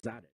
at it.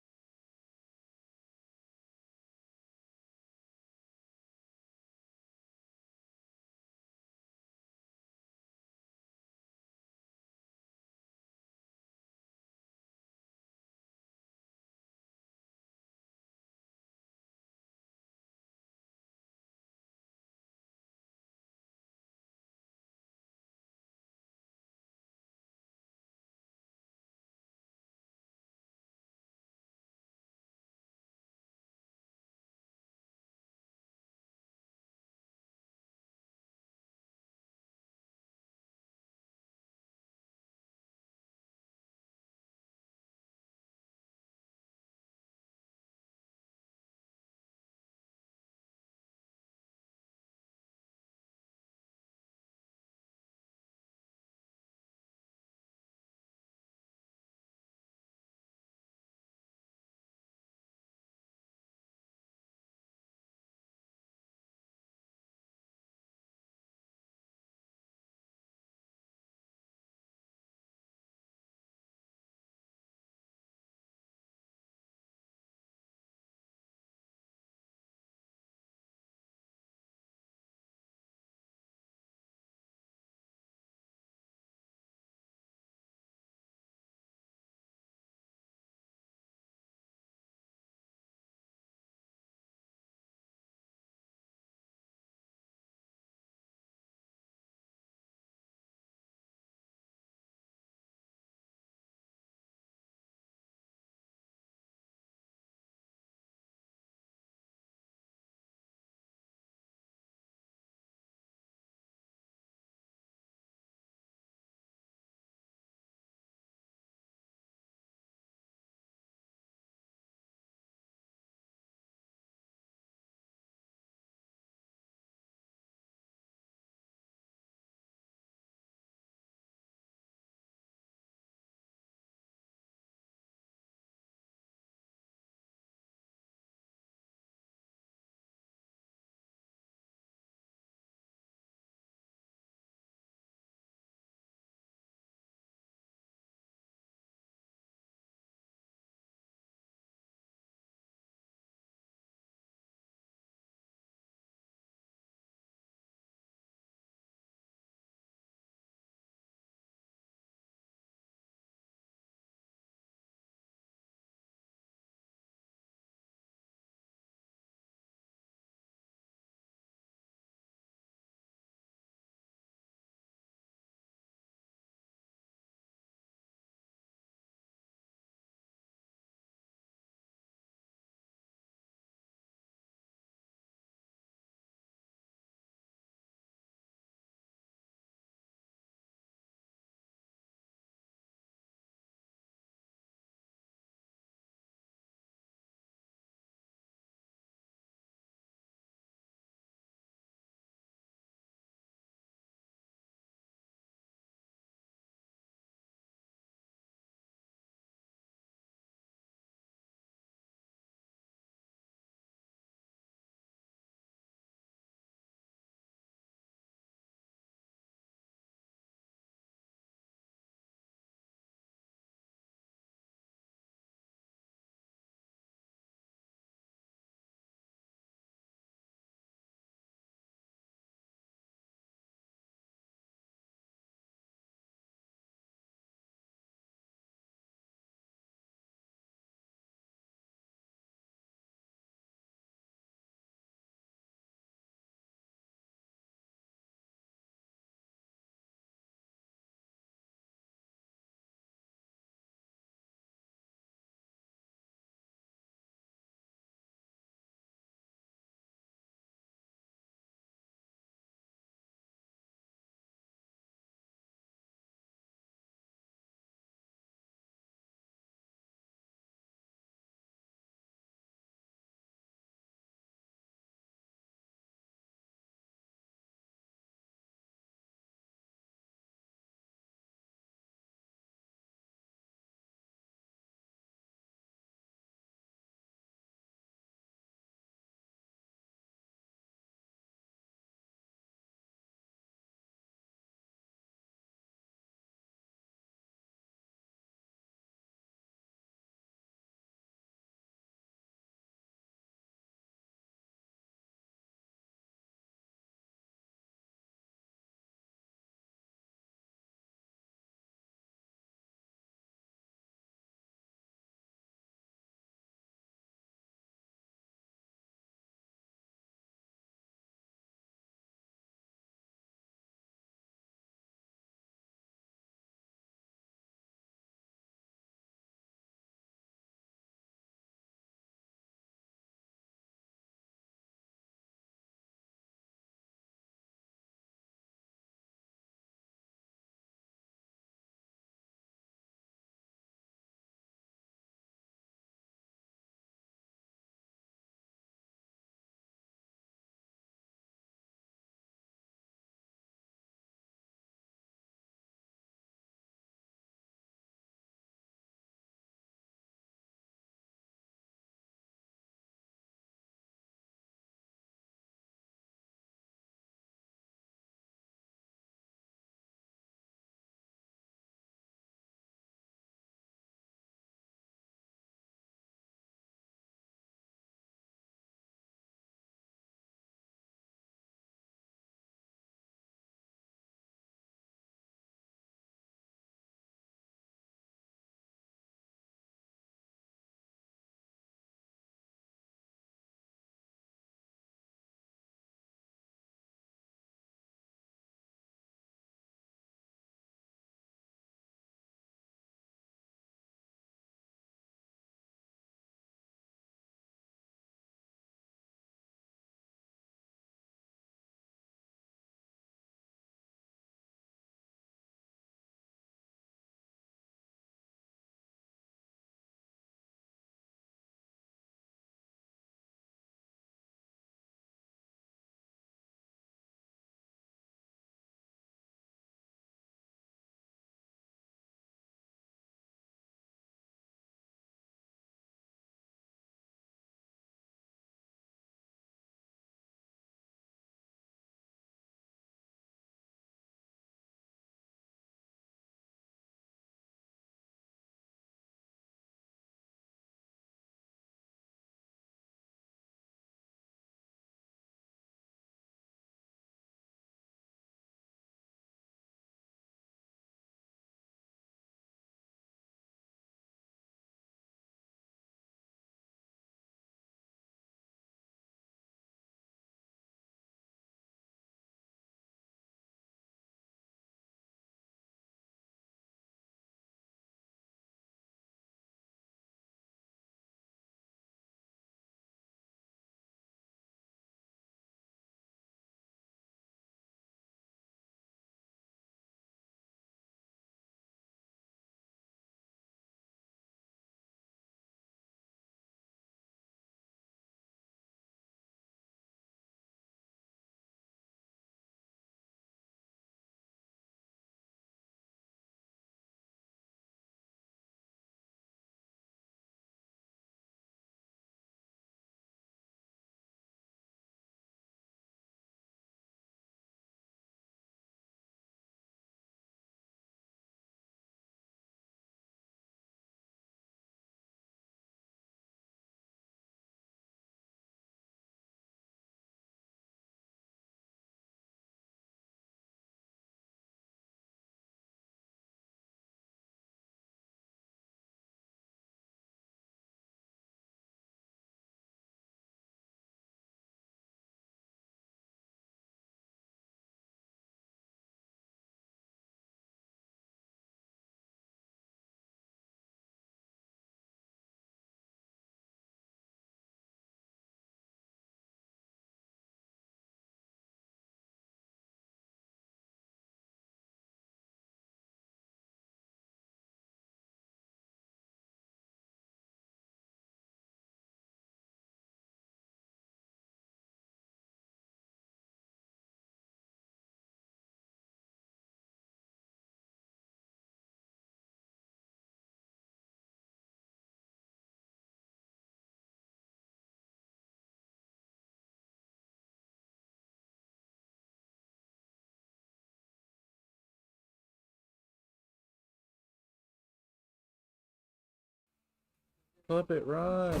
Puppet, run.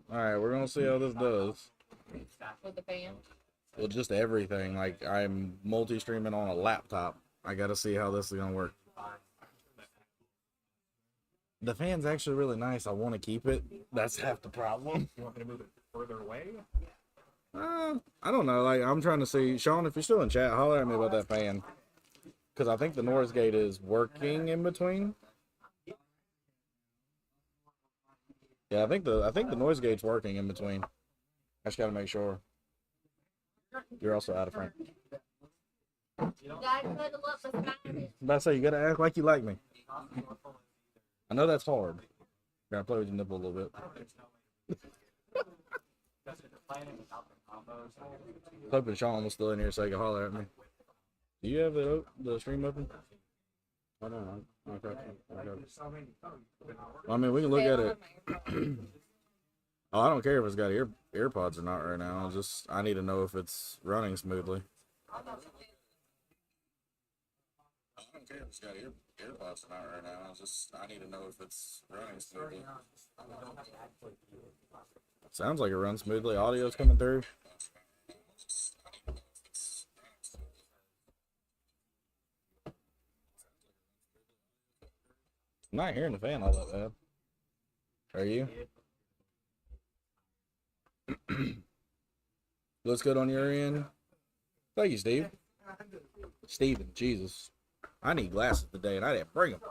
Alright, we're gonna see how this does. With the fan. Well, just everything. Like, I'm multi-streaming on a laptop. I gotta see how this is gonna work. The fan's actually really nice. I want to keep it. That's half the problem. You want me to move it further away? I don't know. Like, I'm trying to see. Sean, if you're still in chat, holler at me about that fan. Because I think the noise gate is working in between. Yeah, I think the noise gate's working in between. I just gotta make sure. You're also out of frame. You gotta cuddle up beside it. I'm about to say, you gotta act like you like me. I know that's hard. Gotta play with your nipple a little bit. Hoping Sean was still in here so he could holler at me. Do you have the stream open? I don't know. Okay. Well, I mean, we can look at it. Oh, I don't care if it's got earpods or not right now. I need to know if it's running smoothly. I don't care if it's got earpods or not right now. I need to know if it's running smoothly. Sounds like it runs smoothly. Audio's coming through. I'm not hearing the fan all that bad. Are you? Looks good on your end. Thank you, Steve. Steven, Jesus. I need glasses today and I didn't bring them.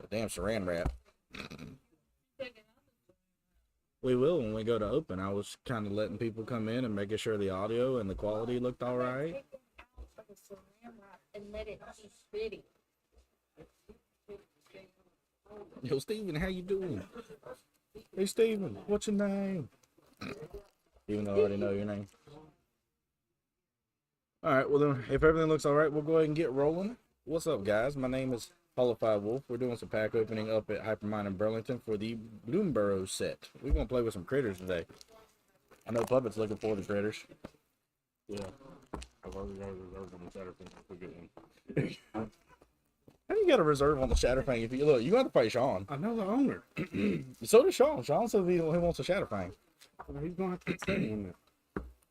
The damn saran wrap. We will when we go to open. I was kind of letting people come in and making sure the audio and the quality looked all right. And let it be pretty. Yo, Steven, how you doing? Hey, Steven, what's your name? Even though I already know your name. All right, well, then, if everything looks all right, we'll go ahead and get rolling. What's up, guys? My name is Hollified Wolf. We're doing some pack opening up at Hypermind in Burlington for the Bloomburrow set. We're going to play with some critters today. I know Puppet's looking forward to critters. Yeah. I've already got a reserve on the Saturday if we get one. How do you got a reserve on the Shatterfang? If you look, you got to pay Sean. I know the owner. So does Sean. Sean says he wants a Shatterfang. Well, he's going to have to stay in there.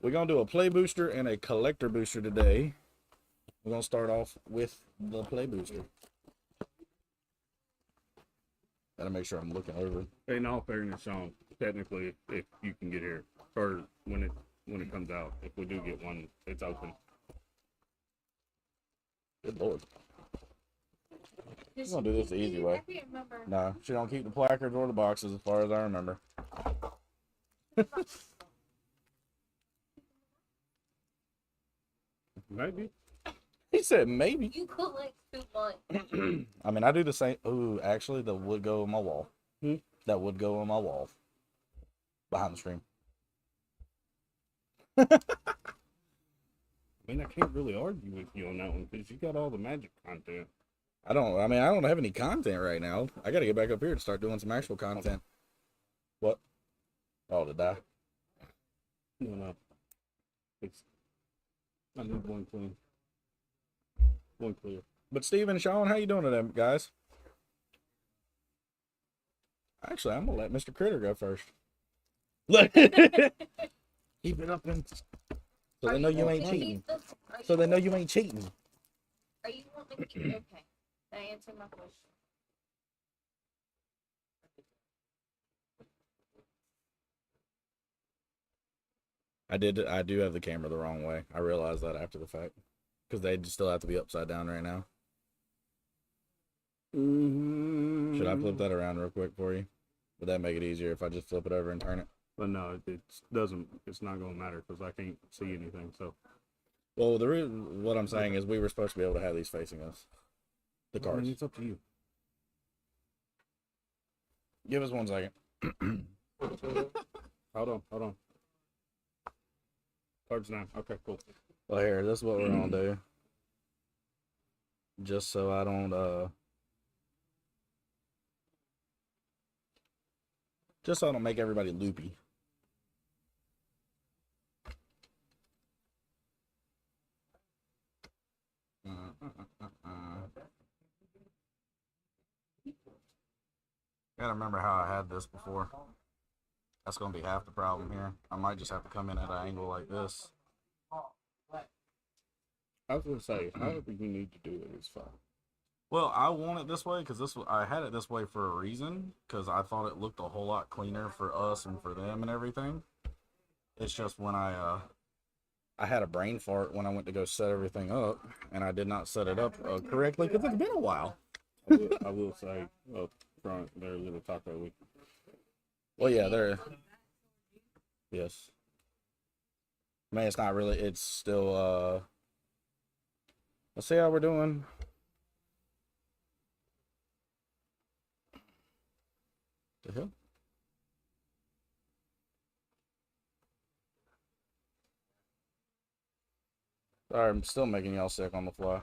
We're going to do a play booster and a collector booster today. We're going to start off with the play booster. Gotta make sure I'm looking over. In all fairness, Sean, technically, if you can get here, or when it comes out, if we do get one, it's open. Good Lord. She's gonna do this the easy way. I can't remember. No, she don't keep the placards or the boxes as far as I remember. Maybe. He said maybe. You collect too much. I mean, I do the same. Ooh, actually, that would go on my wall. That would go on my wall. Behind the stream. I mean, I can't really argue with you on that one because you got all the magic content. I don't have any content right now. I gotta get back up here and start doing some actual content. What? Oh, to die. No. I need one clean. One clear. But Steve and Sean, how you doing today, guys? Actually, I'm gonna let Mr. Critter go first. Keep it up and so they know you ain't cheating. So they know you ain't cheating. Are you wanting to keep okay? That answered my question. I do have the camera the wrong way. I realized that after the fact. Because they still have to be upside down right now. Should I flip that around real quick for you? Would that make it easier if I just flip it over and turn it? But no, it's not going to matter because I can't see anything, so. Well, what I'm saying is we were supposed to be able to have these facing us. The cards. I mean, it's up to you. Give us 1 second. Hold on. Cards now. Okay, cool. Well, here, this is what we're gonna do. Just so I don't, just so I don't make everybody loopy. Gotta remember how I had this before. That's gonna be half the problem here. I might just have to come in at an angle like this. I was gonna say, however you need to do it is fine. Well, I want it this way because I had it this way for a reason because I thought it looked a whole lot cleaner for us and for them and everything. It's just when I had a brain fart when I went to go set everything up and I did not set it up correctly because it's been a while. I will say up front, they're a little taco. Well, yeah, they're yes. I mean, it's not really. It's still. Let's see how we're doing. The hell? Sorry, I'm still making y'all sick on the fly.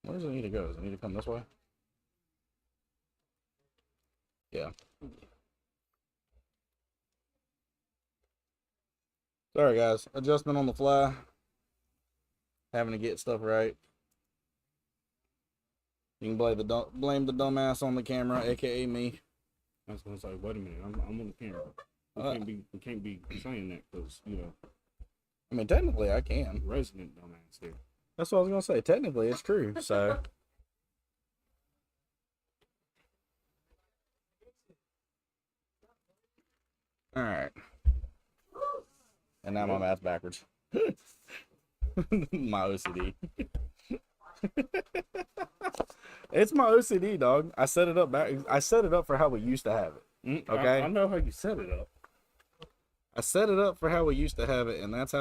Where does it need to go? Does it need to come this way? Yeah. Sorry, guys. Adjustment on the fly. Having to get stuff right. You can blame the dumbass on the camera, aka me. I was gonna say, wait a minute, I'm on the camera. We can't be saying that because I mean, technically, I can. Resident dumbass here. That's what I was gonna say. Technically, it's true. So. All right. And now my math's backwards. My OCD. It's my OCD, dog. I set it up back. I set it up for how we used to have it. Okay. I know how you set it up. I set it up for how we used to have it, and that's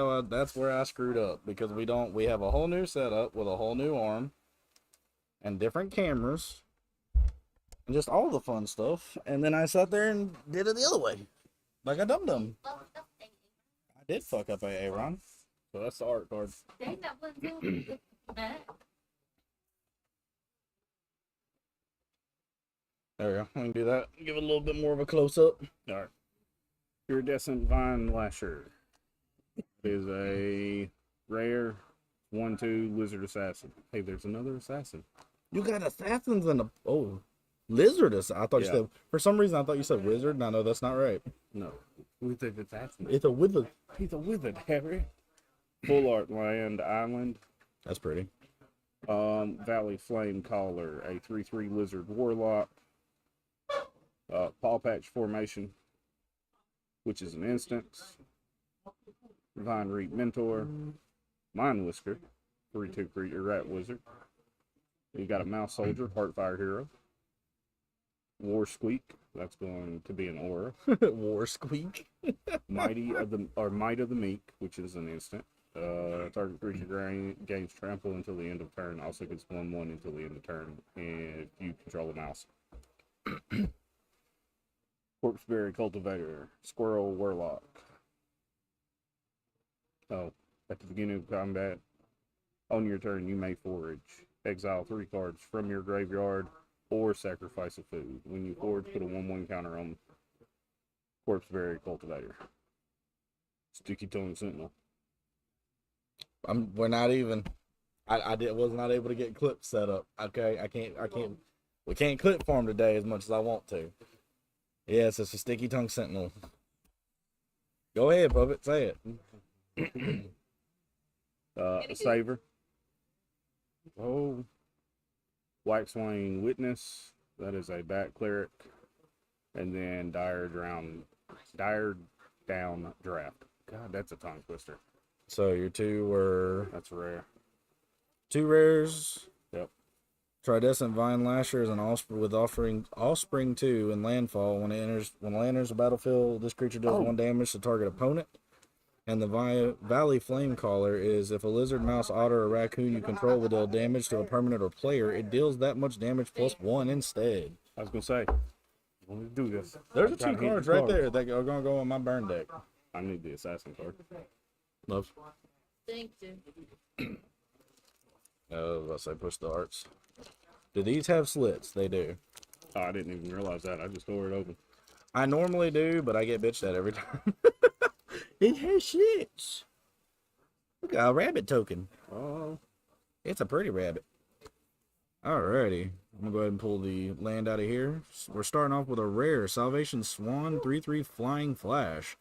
where I screwed up because we have a whole new setup with a whole new arm and different cameras and just all the fun stuff. And then I sat there and did it the other way. Like a dum-dum. I did fuck up AA, Ron. So that's the art card. Dang, that was good. There we go. We can do that. Give it a little bit more of a close-up. All right. Iridescent Vine Lasher is a rare 1/2 lizard assassin. Hey, there's another assassin. You got assassins and lizard assassin. I thought you Yeah. said, for some reason, I thought you said wizard, and I know that's not right. No, wizard assassin. It's a wizard. He's a wizard, Harry. Full art land island. That's pretty. Valley Flame Caller, a 3/3 lizard warlock. Paw Patch Formation, which is an instance. Vine Reap Mentor. Mind Whisker, 3/2 creature rat wizard. You got a Mouse Soldier, Heartfire Hero. War Squeak, that's going to be an aura. War squeak. Might of the Meek, which is an instant. Target creature gains trample until the end of turn. Also gets 1/1 until the end of turn if you control a mouse. Corpseberry Cultivator, Squirrel Warlock. Oh, at the beginning of combat, on your turn you may forage. Exile 3 cards from your graveyard or sacrifice a food. When you forage, put a 1/1 counter on Corpseberry Cultivator. Sticky Tongue Sentinel. We're not even. Was not able to get clips set up. Okay, we can't clip farm today as much as I want to. Yes, it's a Sticky Tongue Sentinel. Go ahead, Puppet, say it. A Saver. Oh. Waxwing Witness. That is a Bat Cleric. And then Dire Down Draft. God, that's a tongue twister. So your two were That's rare. 2 rares. Yep. Tridescent Vine Lasher is an offspring 2 in landfall. When it enters the battlefield, this creature does 1 damage to target opponent. And the Valley Flame Caller is if a lizard, mouse, otter, or raccoon you control will deal damage to a permanent or player, it deals that much damage plus 1 instead. I was gonna say, let me do this. There's I'm the trying 2 to hit cards the right cards. there that are gonna go on my burn deck. I need the assassin card. Love. Thank you. Let's say push the arts. Do these have slits? They do. Oh, I didn't even realize that. I just tore it open. I normally do, but I get bitched at every time. It has slits. Look, a rabbit token. Oh, It's a pretty rabbit. Alrighty. I'm going to go ahead and pull the land out of here. We're starting off with a rare Salvation Swan 3/3 Flying Flash.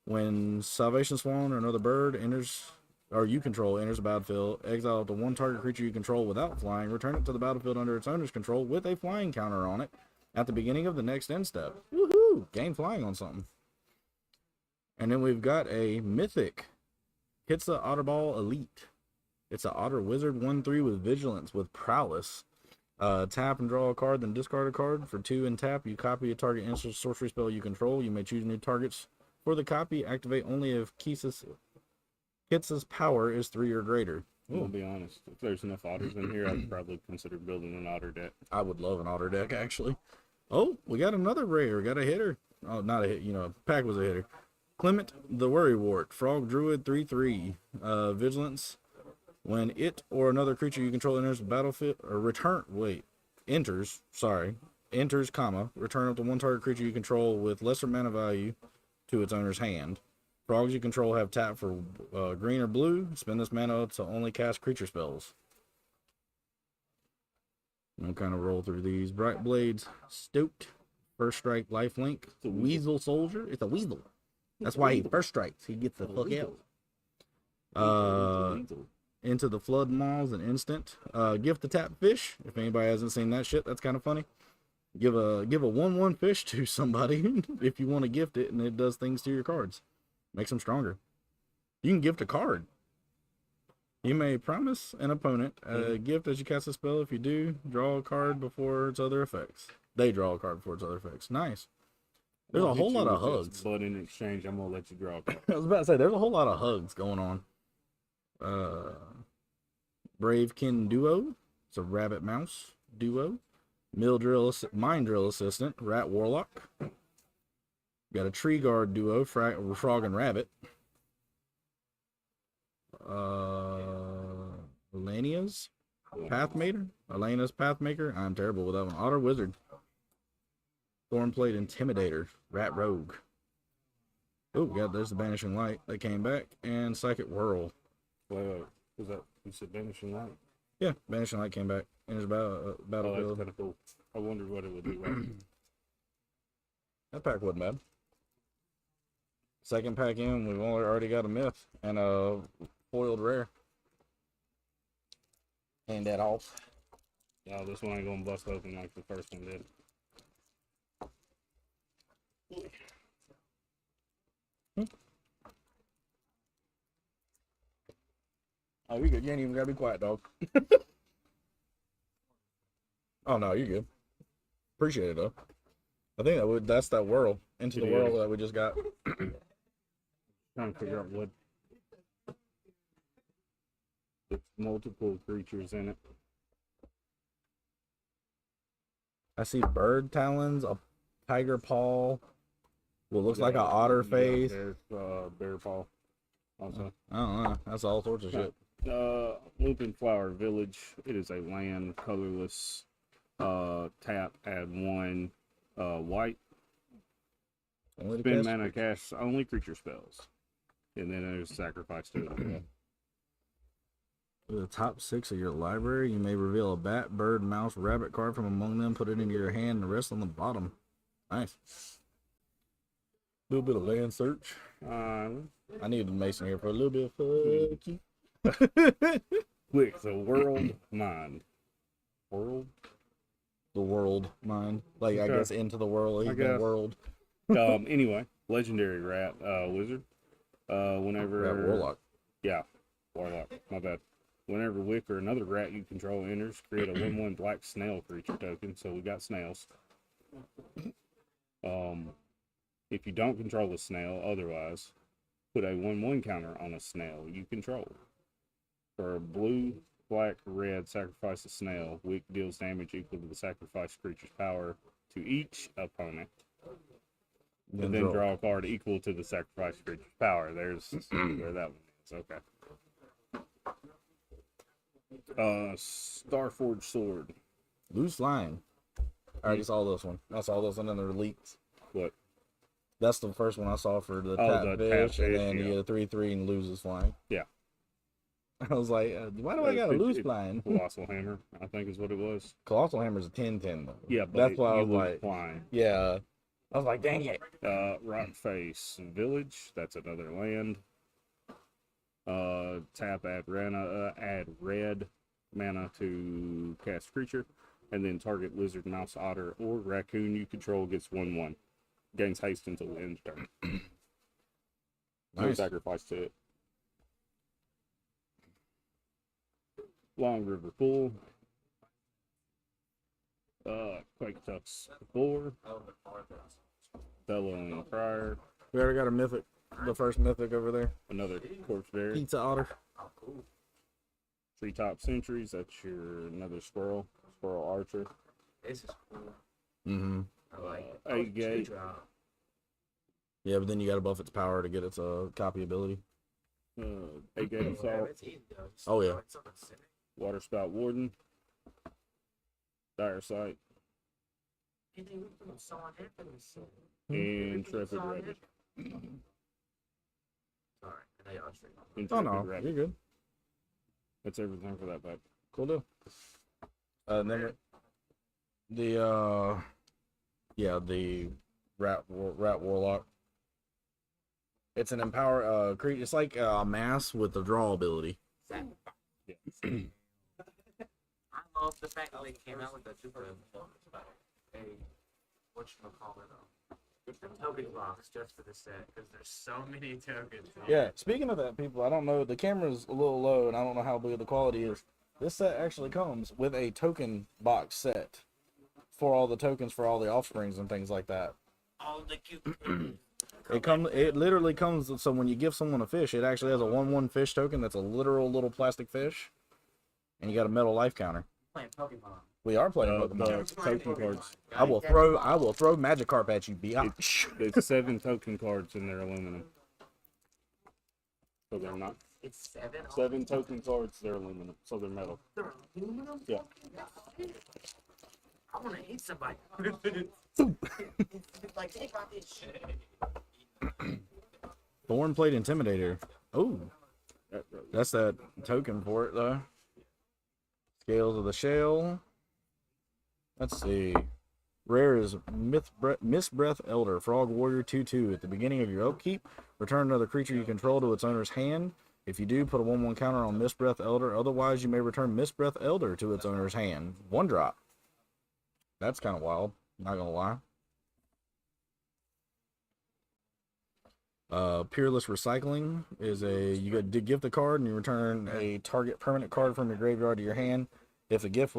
When Salvation Swan or another bird enters, or you control, enters the battlefield, exile up to one target creature you control without flying, return it to the battlefield under its owner's control with a flying counter on it at the beginning of the next end step. Woohoo! Gain flying on something. And then we've got a Mythic Hitsa Otterball Elite. It's an Otter Wizard 1/3 with Vigilance with Prowess. Tap and draw a card, then discard a card. For 2 and tap, you copy a target instant sorcery spell you control. You may choose new targets for the copy. Activate only if Kitsa's power is 3 or greater. I'll be honest. If there's enough otters in here, I'd probably consider building an otter deck. I would love an otter deck, actually. Oh, we got another rare. Got a hitter. Oh, not a hit. You know, pack was a hitter. Clement the Worrywart. Frog Druid 3/3. Vigilance. When it or another creature you control enters the battlefield, or enters, comma, return up to one target creature you control with lesser mana value to its owner's hand. Frogs you control have tap for green or blue. Spend this mana to only cast creature spells. I'll kind of roll through these. Bright Blades, Stoked, First Strike, Lifelink, Weasel Soldier. It's a weasel. That's why he first strikes. He gets the fuck out. Into the Flood Maws, an instant. Gift the tap fish. If anybody hasn't seen that shit, that's kind of funny. Give a 1/1 fish to somebody if you want to gift it, and it does things to your cards. Makes them stronger. You can gift a card. You may promise an opponent a gift as you cast a spell. If you do, draw a card before its other effects. They draw a card before its other effects. Nice. There's a whole lot of hugs. But in exchange, I'm gonna let you draw a card. I was about to say, there's a whole lot of hugs going on. Bravekin Duo. It's a rabbit mouse duo. Mind Drill Assistant, Rat Warlock. Got a Tree Guard duo, Frog and Rabbit. Elena's Pathmaker. I'm terrible with that one. Otter Wizard. Thornplate Intimidator, Rat Rogue. Oh, God, there's the Banishing Light. They came back. And Psychic Whirl. Wait. Was that, you said Banishing Light? Yeah, Banishing Light came back. Enters battlefield. Oh, that's kind of cool. I wondered what it would do. Right? That pack wasn't bad. Second pack in, we've already got a myth and a foiled rare. Hand that off. No, this one ain't gonna bust open like the first one did. Oh, you're good. You ain't even gotta be quiet, dog. Oh no, you're good. Appreciate it though. I think that's that whirl into the world that we just got. Trying to figure out what. There's multiple creatures in it. I see bird talons, a tiger paw, what looks like an otter face. Bear paw. Also. I don't know. That's all sorts of shit. Looping Flower Village. It is a land, colorless. Tap, add 1 white. Spend mana, cast only creature spells. And then there's sacrifice to it. The top 6 of your library, you may reveal a bat, bird, mouse, rabbit card from among them, put it into your hand, and the rest on the bottom. Nice. A little bit of land search. I needed Mason here for a little bit of fucky. Quick, the world mind. The world mind. Like, okay. I guess into the world. World. Anyway, legendary rat wizard. Whenever. Rat warlock. Yeah, warlock. My bad. Whenever Wick or another rat you control enters, create a 1/1 black snail creature token. So we got snails. If you don't control a snail, otherwise, put a 1/1 counter on a snail you control. For a blue, black, red, sacrifice a snail. Wick deals damage equal to the sacrificed creature's power to each opponent. And then draw a card equal to the sacrificed creature's power. There's where that one is. Okay. Starforged Sword. Loose Line. I already saw this one. I saw this one in the leaks. What? That's the first one I saw for the tap fish, and then you get a 3/3 and loses flying. Yeah. I was like, why do I got a loose blind? Colossal Hammer, I think is what it was. Colossal Hammer's a 10-10 though. Yeah, but that's why I you was lose like, flying. yeah. I was like, dang it. Rock Face Village, that's another land. Tap, add red mana to cast creature, and then target lizard, mouse, otter, or raccoon you control gets 1/1. Gains haste until the end of turn. No Nice. sacrifice to it. Long River Pool. Quake Tucks 4. Bellow and Crier. We already got a mythic, the first mythic over there. Another Corpse Bear. Pizza Otter. Treetop Sentries, that's your another Squirrel Archer. This is cool. Mm-hmm. I like it. 8 gate. 2-drop. Yeah, but then you got to buff its power to get its copy ability. 8 gate Yeah, Assault. it's easy though. Just Oh, yeah. throw it something civic. Water Spout Warden. Dire Sight. Anything we can someone happens. Intrepid Rabbit. Sorry, I know y'all straight. Oh, Intrepid no. Rabbit. You're good. That's everything for that pack. Cool deal. Then the rat warlock. It's an empower creature. It's like a mass with the draw ability. Yeah. I love the fact that they came out with the super token box just for the set because there's so many tokens. Yeah. Speaking of that, people, I don't know. The camera's a little low, and I don't know how big the quality is. This set actually comes with a token box set for all the tokens for all the offsprings and things like that. All the cute. It literally comes. So when you give someone a fish, it actually has a 1/1 fish token. That's a literal little plastic fish, and you got a metal life counter. Playing Pokemon. We are playing The Pokemon. token cards. I will throw Magikarp at you, biatch. There's 7 token cards in their aluminum. So they're not. It's 7. 7 token cards, they're aluminum. So they're metal. They're aluminum? Yeah. I want to eat somebody. Like, take my fish. Thorn Plate Intimidator. Oh, That- that's that token for it though. Scales of the Shell. Let's see. Rare is Miss Breath Elder, Frog Warrior 2/2. At the beginning of your upkeep, return another creature you control to its owner's hand. If you do, put a 1/1 counter on Miss Breath Elder. Otherwise, you may return Miss Breath Elder to its owner's hand. 1 drop. That's kind of wild. Not gonna lie. Peerless Recycling is you get to gift a card and you return a target permanent card from your graveyard to your hand. If the gift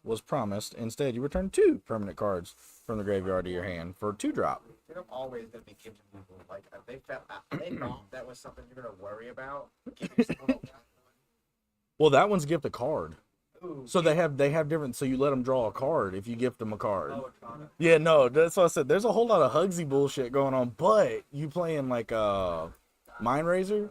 was promised, instead you return 2 permanent cards from the graveyard to your hand for 2 drop. They're always going to be giving people, like, they thought that was something you're going to worry about. Giving someone Well, that one's gift a card. Ooh, So they have different. So you let them draw a card if you gift them a card. oh, it's on it. Yeah, no, that's what I said. There's a whole lot of Hugsy bullshit going on, but you playing like Mind Razor,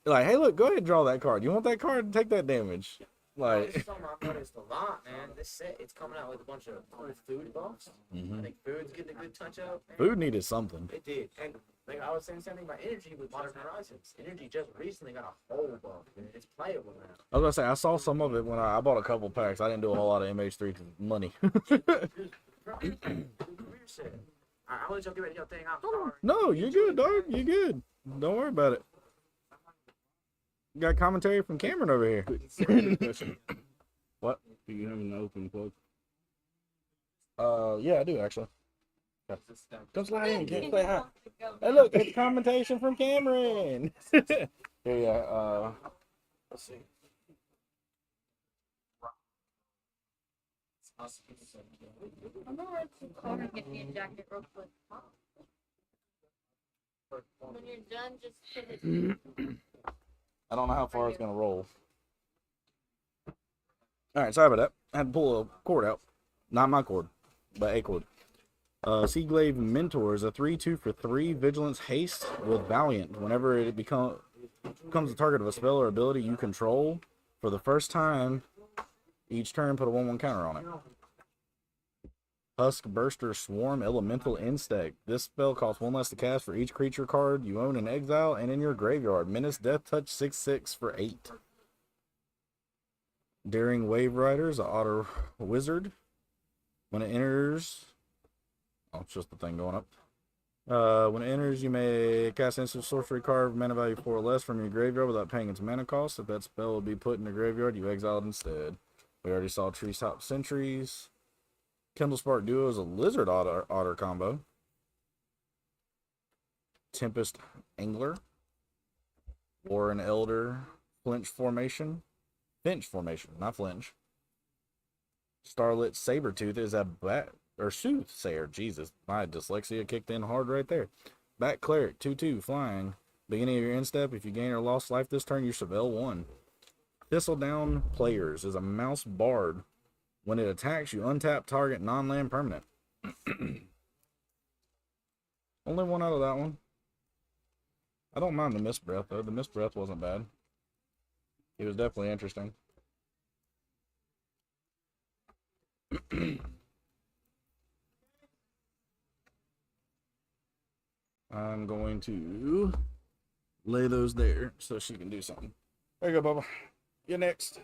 like, hey, look, go ahead and draw that card. You want that card? Take that damage. It's Like, something I've noticed a lot, man. This set, it's coming out with a bunch of cool food buffs. I think food's getting a good touch up. Man. food needed something. It did. And like I was saying something about energy with Modern Horizons. Energy just recently got a whole buff. And it's playable now. I was gonna say I saw some of it when I bought a couple packs. I didn't do a whole lot of MH3 'cause money. I'll let y'all get ready to your thing. I'm sorry. No, you're good, dog. You're good. Don't worry about it. Got commentary from Cameron over here. Question. What? Do you have an open plug? Yeah, I do actually. Come slide in. Get say hi. Hey, look, it's commentation from Cameron. Yeah. Let's see. I'm gonna let you call and get me a jacket real quick. When you're done, just put it. I don't know how far it's gonna roll. All right, sorry about that. I had to pull a cord out. Not my cord, but a cord. Seaglaive Mentor is a 3/2 for 3 Vigilance Haste with Valiant. Whenever it becomes the target of a spell or ability you control, for the first time each turn, put a 1/1 counter on it. Husk Burster Swarm Elemental Insect. This spell costs 1 less to cast for each creature card you own in exile and in your graveyard. Menace Death Touch 6/6 for 8. Daring Wave Riders, an Otter Wizard. When it enters, oh, it's just the thing going up. When it enters, you may cast instant sorcery card, mana value 4 or less from your graveyard without paying its mana cost. If that spell will be put in the graveyard, you exile it instead. We already saw Treetop Sentries. Kindle Spark Duo is a Lizard Otter combo. Tempest Angler. Or an Elder Finch formation, not flinch. Starlit Sabertooth is a bat or soothsayer. Jesus, my dyslexia kicked in hard right there. Bat Cleric, 2/2, flying. Beginning of your end step, if you gain or lost life this turn, you surveil 1. Thistledown Players is a mouse bard. When it attacks, you untap target non-land permanent. Only one out of that one. I don't mind the Mist Breath, though. The Mist Breath wasn't bad. It was definitely interesting. I'm going to lay those there so she can do something. There you go, Bubba. You're next.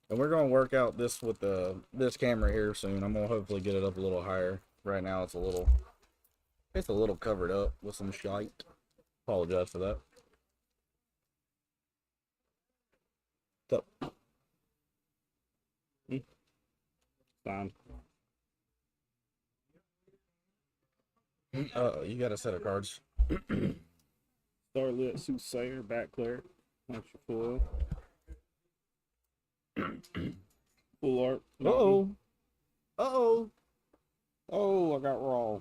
And we're going to work out this with this camera here soon. I'm going to hopefully get it up a little higher. Right now it's a little covered up with some shite. Apologize for that. So, Fine. you got a set of cards. Starlit Soothsayer, Bat Cleric. That's your foil. Full art. Uh-oh. Uh-oh. Oh, I got Raw.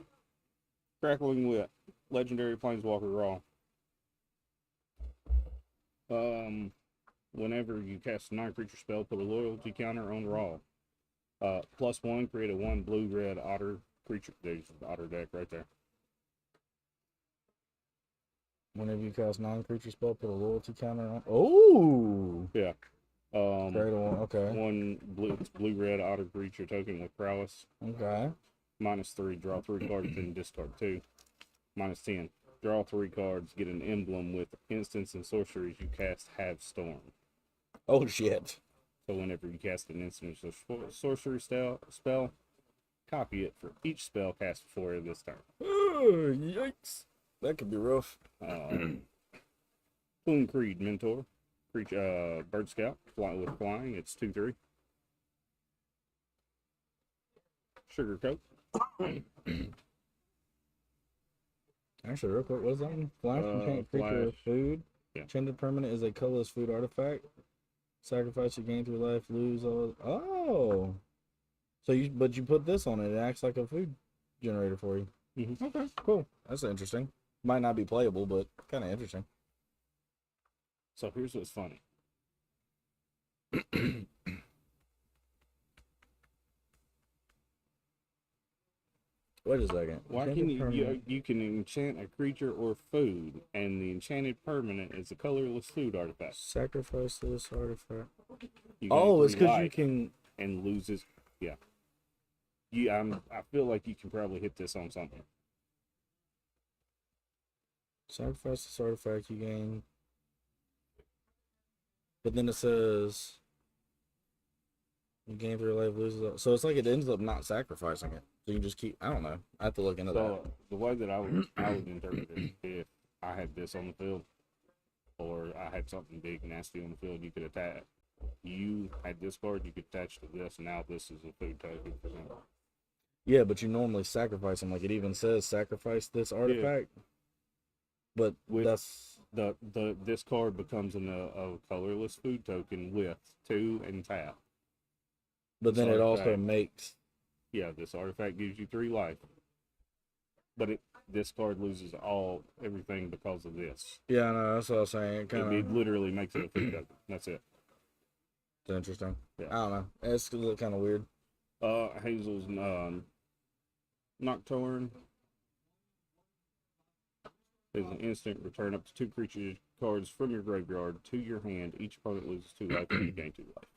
Crackling Wit. Legendary Planeswalker Raw. Whenever you cast a non-creature spell, put a loyalty counter on Raw. +1, create a 1 blue-red otter creature. There's the otter deck right there. Whenever you cast non-creature spell, put a loyalty counter on. Oh! Yeah. Great one. Okay. 1 blue-red otter creature token with prowess. Okay. -3, draw 3 cards, then discard 2. -10, draw 3 cards, get an emblem with instants and sorceries you cast have storm. Oh, shit. So whenever you cast an instant or sorcery spell, copy it for each spell cast before it this turn. Oh, yikes. That could be rough. Plume Creed Mentor. Creature, Bird Scout, with flying, it's 2/3. Sugar Coat. Actually, real quick, what is that one? Flash enchant creature with Flash. food. Yeah. Enchanted permanent is a colorless food artifact. Sacrifice you gain through life, lose all. Oh, so you put this on it. It acts like a food generator for you. Mm-hmm. Okay, cool. That's interesting. Might not be playable, but kind of interesting. So here's what's funny. Wait a second. Why Enchanted can permanent. you can enchant a creature or food, and the enchanted permanent is a colorless food artifact. Sacrifice this artifact? You gain Oh, it's 3 because you life can. and loses. Yeah. I feel like you can probably hit this on something. Sacrifice this artifact you gain. But then it says you gain through life, loses all. So it's like it ends up not sacrificing it. So you just keep. I don't know. I have to look into So the way that I would interpret it, if I had this on the field, or I had something big nasty on the field, you could attack. You had this card, you could attach to this, and now this is a food token for them. Yeah, but you normally sacrifice them. Like it even says sacrifice this artifact. But that's This card becomes a colorless food token with 2 and tap. but This then it also artifact. makes. Yeah, this artifact gives you 3 life. But this card loses everything because of this. Yeah, no, that's what I was saying. It kind It of literally makes it a food token. That's it. interesting. Yeah. I don't know. It's kind of weird. Hazel's Nocturne is an instant. Return up to 2 creature cards from your graveyard to your hand. Each opponent loses 2 life and you gain 2 life.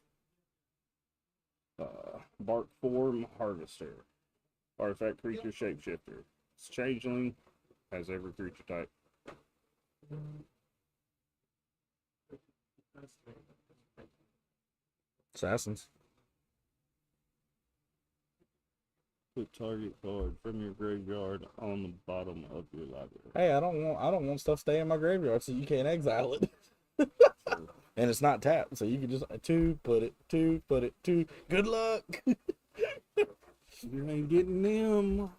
Bark Form Harvester. Artifact creature shapeshifter. It's changeling. Has every creature type. Assassins. Put target card from your graveyard on the bottom of your library. Hey, I don't want stuff staying in my graveyard, so you can't exile it. And it's not tapped, so you can just put it. Good luck. You ain't getting them.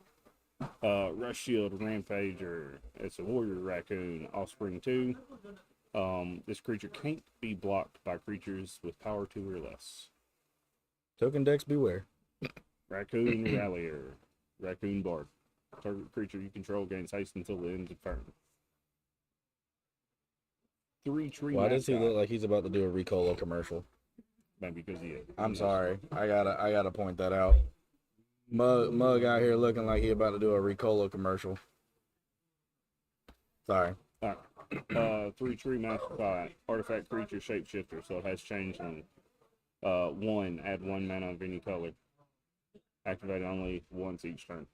Rush Shield Rampager. It's a warrior raccoon, offspring 2. This creature can't be blocked by creatures with power 2 or less. Token decks beware. Raccoon Rallier. Raccoon Bard. Target creature you control gains haste until the end of turn. 3 tree Why does he mascot. look like he's about to do a Ricola commercial? Maybe because he is. I'm sorry. I gotta point that out. Mug out here looking like he about to do a Ricola commercial. Sorry. Alright. 3 tree mascot. Artifact creature shapeshifter, so it has changeling. 1, add 1 mana of any color. Activate only once each turn.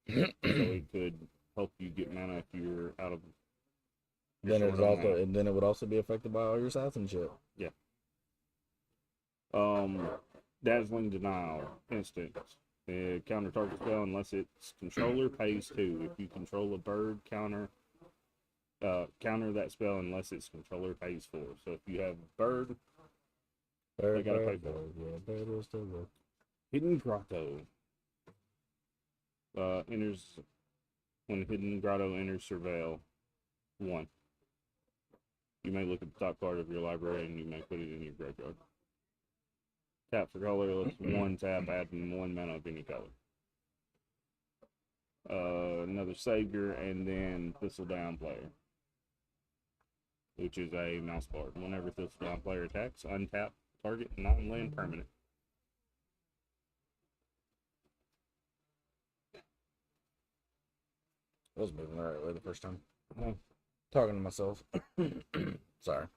So it could help you get mana if you're out of. Then it would also be affected by all your assassin shit. Yeah. Dazzling Denial. Instant. Counter target spell unless its controller pays 2. If you control a bird, counter that spell unless its controller pays 4. So if you have bird, they gotta pay for it. Hidden Grotto. Enters when Hidden Grotto enters Surveil. 1. You may look at the top card of your library and you may put it in your graveyard. Tap for colorless, 1 tap, add 1 mana of any color. Another Savior, and then Thistledown player, which is a mouse bard. Whenever Thistledown player attacks, untap target non-land permanent. I was moving the right way the first time. Talking to myself. Sorry.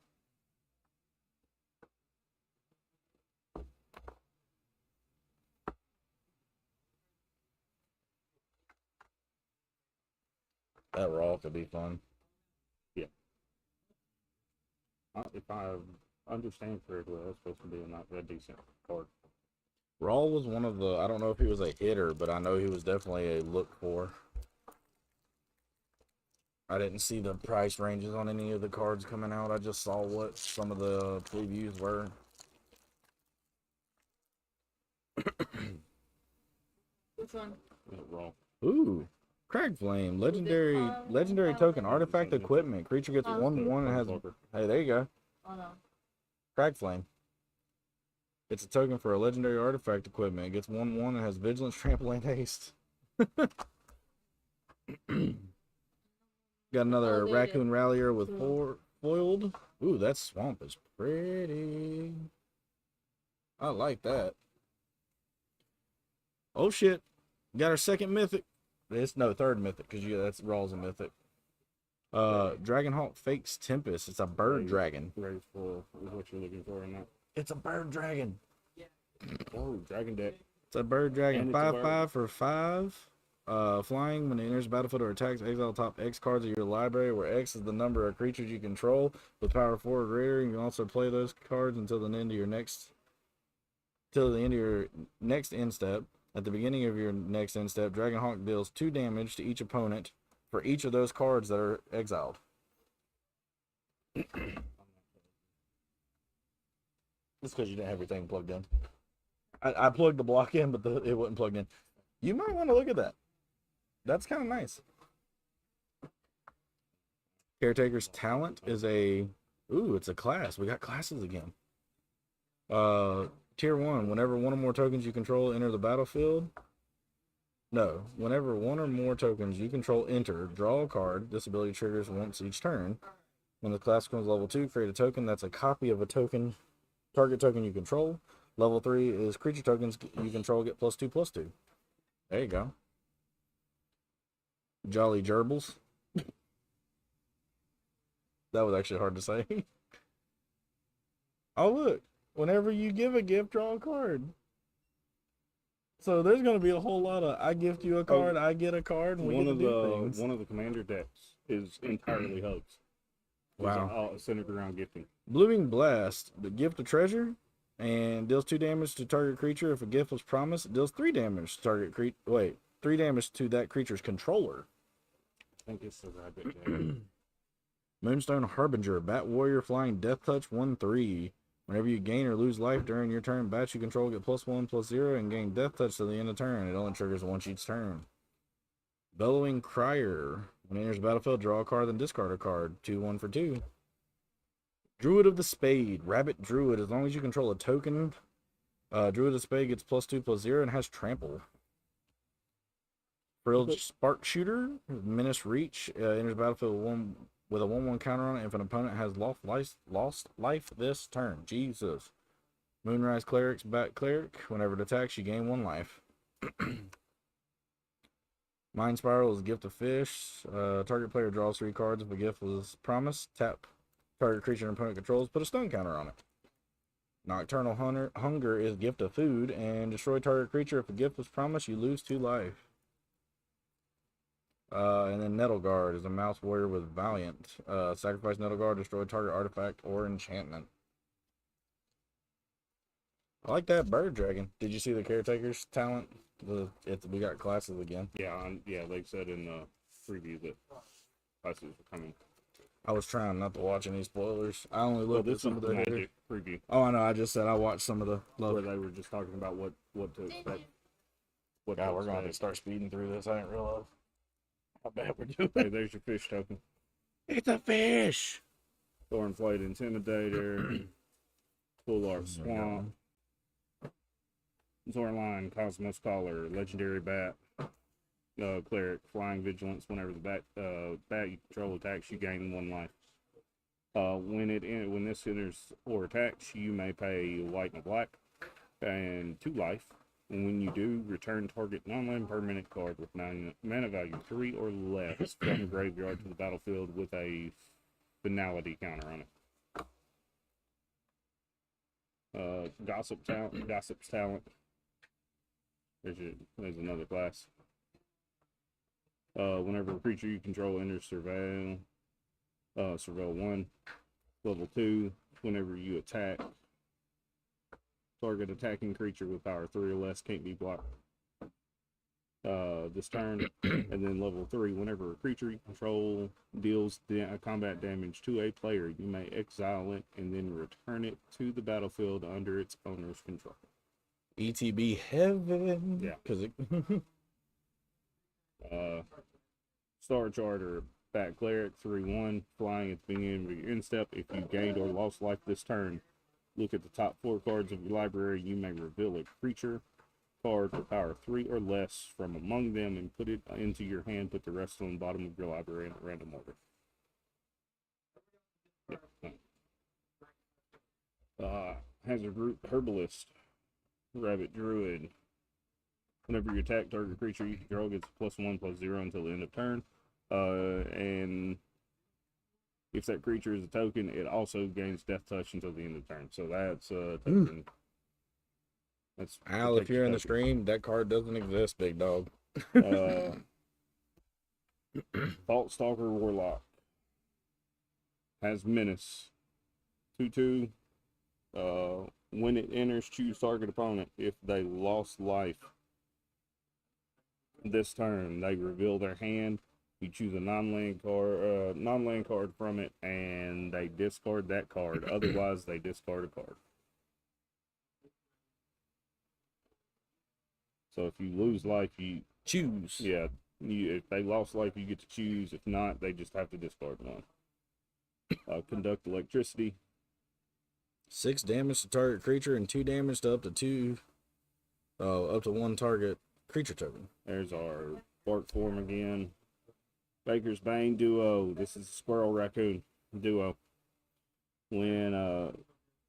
That raw could be fun. Yeah. If I understand correctly, that's supposed to be a decent card. Raw was one of the, I don't know if he was a hitter, but I know he was definitely a look for. I didn't see the price ranges on any of the cards coming out. I just saw what some of the previews were. Which one? Raw. Ooh, Cragflame, legendary token, artifact equipment. Creature gets 1/1 and has. Hey, there you go. Oh no. Cragflame. It's a token for a legendary artifact equipment. It gets 1/1 and has vigilance, trample, and haste. Got another raccoon rallier with foiled. Ooh, that swamp is pretty. I like that. Oh shit. Got our second mythic. Third mythic, because that's Raw's a mythic. Dragonhawk Fakes Tempest. It's a bird dragon. Raise 4 is what you're looking for in that. It's a bird dragon. Oh, dragon deck. It's a bird dragon. And it's a 5/5 for 5. Flying, when it enters the battlefield or attacks, exile top X cards of your library, where X is the number of creatures you control with power 4 or greater. You can also play those cards until the end of your next end step. At the beginning of your next end step, Dragonhawk deals 2 damage to each opponent for each of those cards that are exiled. That's because you didn't have everything plugged in. I plugged the block in, but it wasn't plugged in. You might want to look at that. That's kind of nice. Caretaker's Talent is it's a class. We got classes again. Tier 1, whenever one or more tokens you control enter the battlefield. No, whenever one or more tokens you control enter, draw a card. This ability triggers once each turn. When the class becomes level 2, create a token that's a copy of a target token you control. Level 3 is creature tokens you control get +2/+2. There you go. Jolly Gerbils. That was actually hard to say. Oh, look. whenever you give a gift, draw a card. So there's going to be a whole lot of I gift you a card, I get a card, and we get to do things. One of the commander decks is entirely hugs. Wow. All centered around gifting. Blooming Blast, the gift a treasure, and deals 2 damage to target creature. If a gift was promised, it deals 3 damage to target creature. Wait, 3 damage to that creature's controller. I think it's the rabbit deck. Moonstone Harbinger, Bat Warrior, Flying Death Touch, 1/3. Whenever you gain or lose life during your turn, bats you control get +1/+0 and gain Death Touch to the end of turn. It only triggers once each turn. Bellowing Crier. When it enters the battlefield, draw a card, then discard a card. 2/1 for 2. Druid of the Spade. Rabbit Druid. As long as you control a token, Druid of the Spade gets +2/+0 and has Trample. Frilled Spark Shooter. Menace Reach. Enters the battlefield with a 1/1 counter on it if an opponent has lost life this turn. Jesus. Moonrise Cleric's Bat Cleric. Whenever it attacks, you gain 1 life. Mind Spiral is Gift of Fish. Target player draws 3 cards if a gift was promised. Tap target creature and opponent controls. Put a stun counter on it. Nocturnal Hunger is Gift of Food. And destroy target creature. If a gift was promised, you lose 2 life. And then Nettle Guard is a Mouse Warrior with Valiant. Sacrifice Nettle Guard, destroy target artifact or enchantment. I like that Bird Dragon. Did you see the Caretaker's talent? We got classes again. Yeah, they said in the preview that classes were coming. I was trying not to watch any spoilers. I only looked at some of the Magic preview. Oh, I know. I just said I watched some of the where they were just talking about what to expect. God, we're going to start speeding through this. I didn't realize how bad we're doing. Hey, there's your fish token. It's a fish. Thornflate Intimidator. Full Art Swamp. Zorline, Cosmos Caller, Legendary Bat, Cleric, Flying Vigilance. Whenever the bat you control attacks, you gain 1 life. When this enters or attacks, you may pay white and black and 2 life. And when you do, return target non-land permanent card with mana value 3 or less from the graveyard to the battlefield with a finality counter on it. Gossip's Talent. There's another class. Whenever a creature you control enters Surveil 1, level 2, whenever you attack, target attacking creature with power 3 or less can't be blocked this turn. And then level 3, whenever a creature you control deals combat damage to a player, you may exile it and then return it to the battlefield under its owner's control. ETB heaven. Yeah. Because it. Star Charter, Bat Cleric, 3/1, flying at the beginning of your end step. If you gained or lost life this turn, look at the top 4 cards of your library. You may reveal a creature card with power 3 or less from among them and put it into your hand. Put the rest on the bottom of your library in a random order. Hazard Group Herbalist, Rabbit Druid. Whenever you attack target creature you control gets +1/+0 until the end of turn. And if that creature is a token, it also gains Death Touch until the end of turn. So that's a token. That's Al, if you're in the stream, that card doesn't exist, big dog. Vault Stalker Warlock has Menace. 2/2. When it enters, choose target opponent. If they lost life this turn, they reveal their hand. You choose a non-land card from it, and they discard that card. Otherwise, they discard a card. So if you lose life, you choose. Yeah, if they lost life, you get to choose. If not, they just have to discard 1. Conduct Electricity. 6 damage to target creature and 2 damage to up to 1 target creature token. There's our Bark form again. Baker's Bane Duo. This is Squirrel Raccoon Duo. When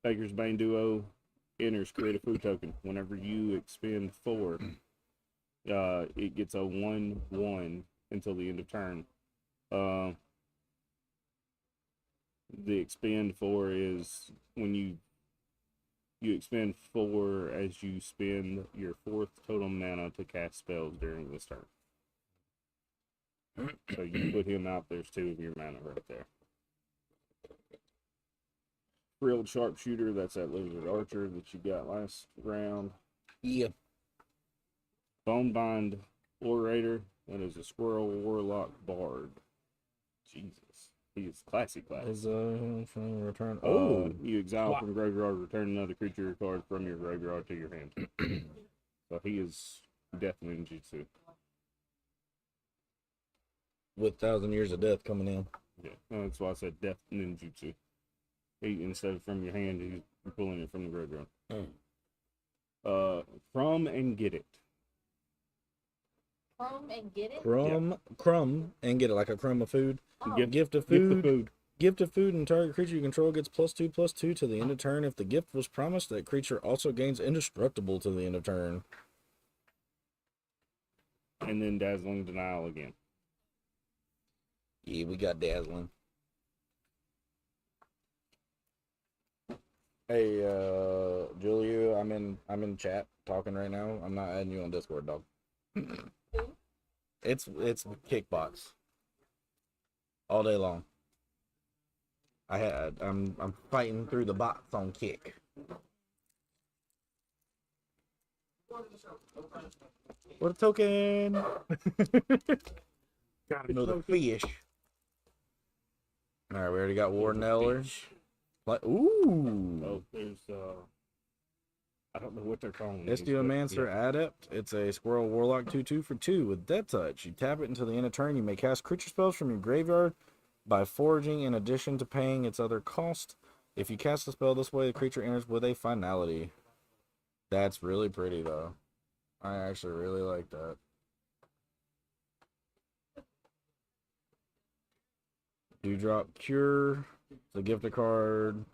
Baker's Bane Duo enters, create a food token. Whenever you expend 4, it gets a 1/1 until the end of turn. The expend 4 is when you You expend 4 as you spend your 4th total mana to cast spells during this turn. So you put him out, there's 2 of your mana right there. Frilled Sharpshooter, that's that Lizard Archer that you got last round. Yeah. Bonebind Orator, that is a Squirrel Warlock Bard. Jesus. He is classy class. Is from return. Oh, You exile from graveyard, return another creature or card from your graveyard to your hand. So he is Death Ninjutsu. with 1,000 Years of Death coming in. Yeah, that's why I said Death Ninjutsu. He, instead of from your hand, he's pulling it from the graveyard. From and get it. Crumb and get it? Crumb and get it, like a crumb of food. Oh. Gift of food. Gift of food, and target creature you control gets +2/+2 to the end of turn. If the gift was promised, that creature also gains indestructible to the end of turn. And then Dazzling Denial again. Yeah, we got Dazzling. Hey, Julia, I'm in chat talking right now. I'm not adding you on Discord, dog. It's Kickbox. All day long. I'm fighting through the bots on Kick. What a token! Another fish. All right, we already got Warden Eller. Ooh. Oh, there's I don't know what they're calling these, Estiomancer but Adept. It's a Squirrel Warlock 2/2 for 2 with Death Touch. You tap it until the end of turn. You may cast creature spells from your graveyard by foraging in addition to paying its other cost. If you cast a spell this way, the creature enters with a finality. That's really pretty, though. I actually really like that. Dewdrop Cure. The gift a card.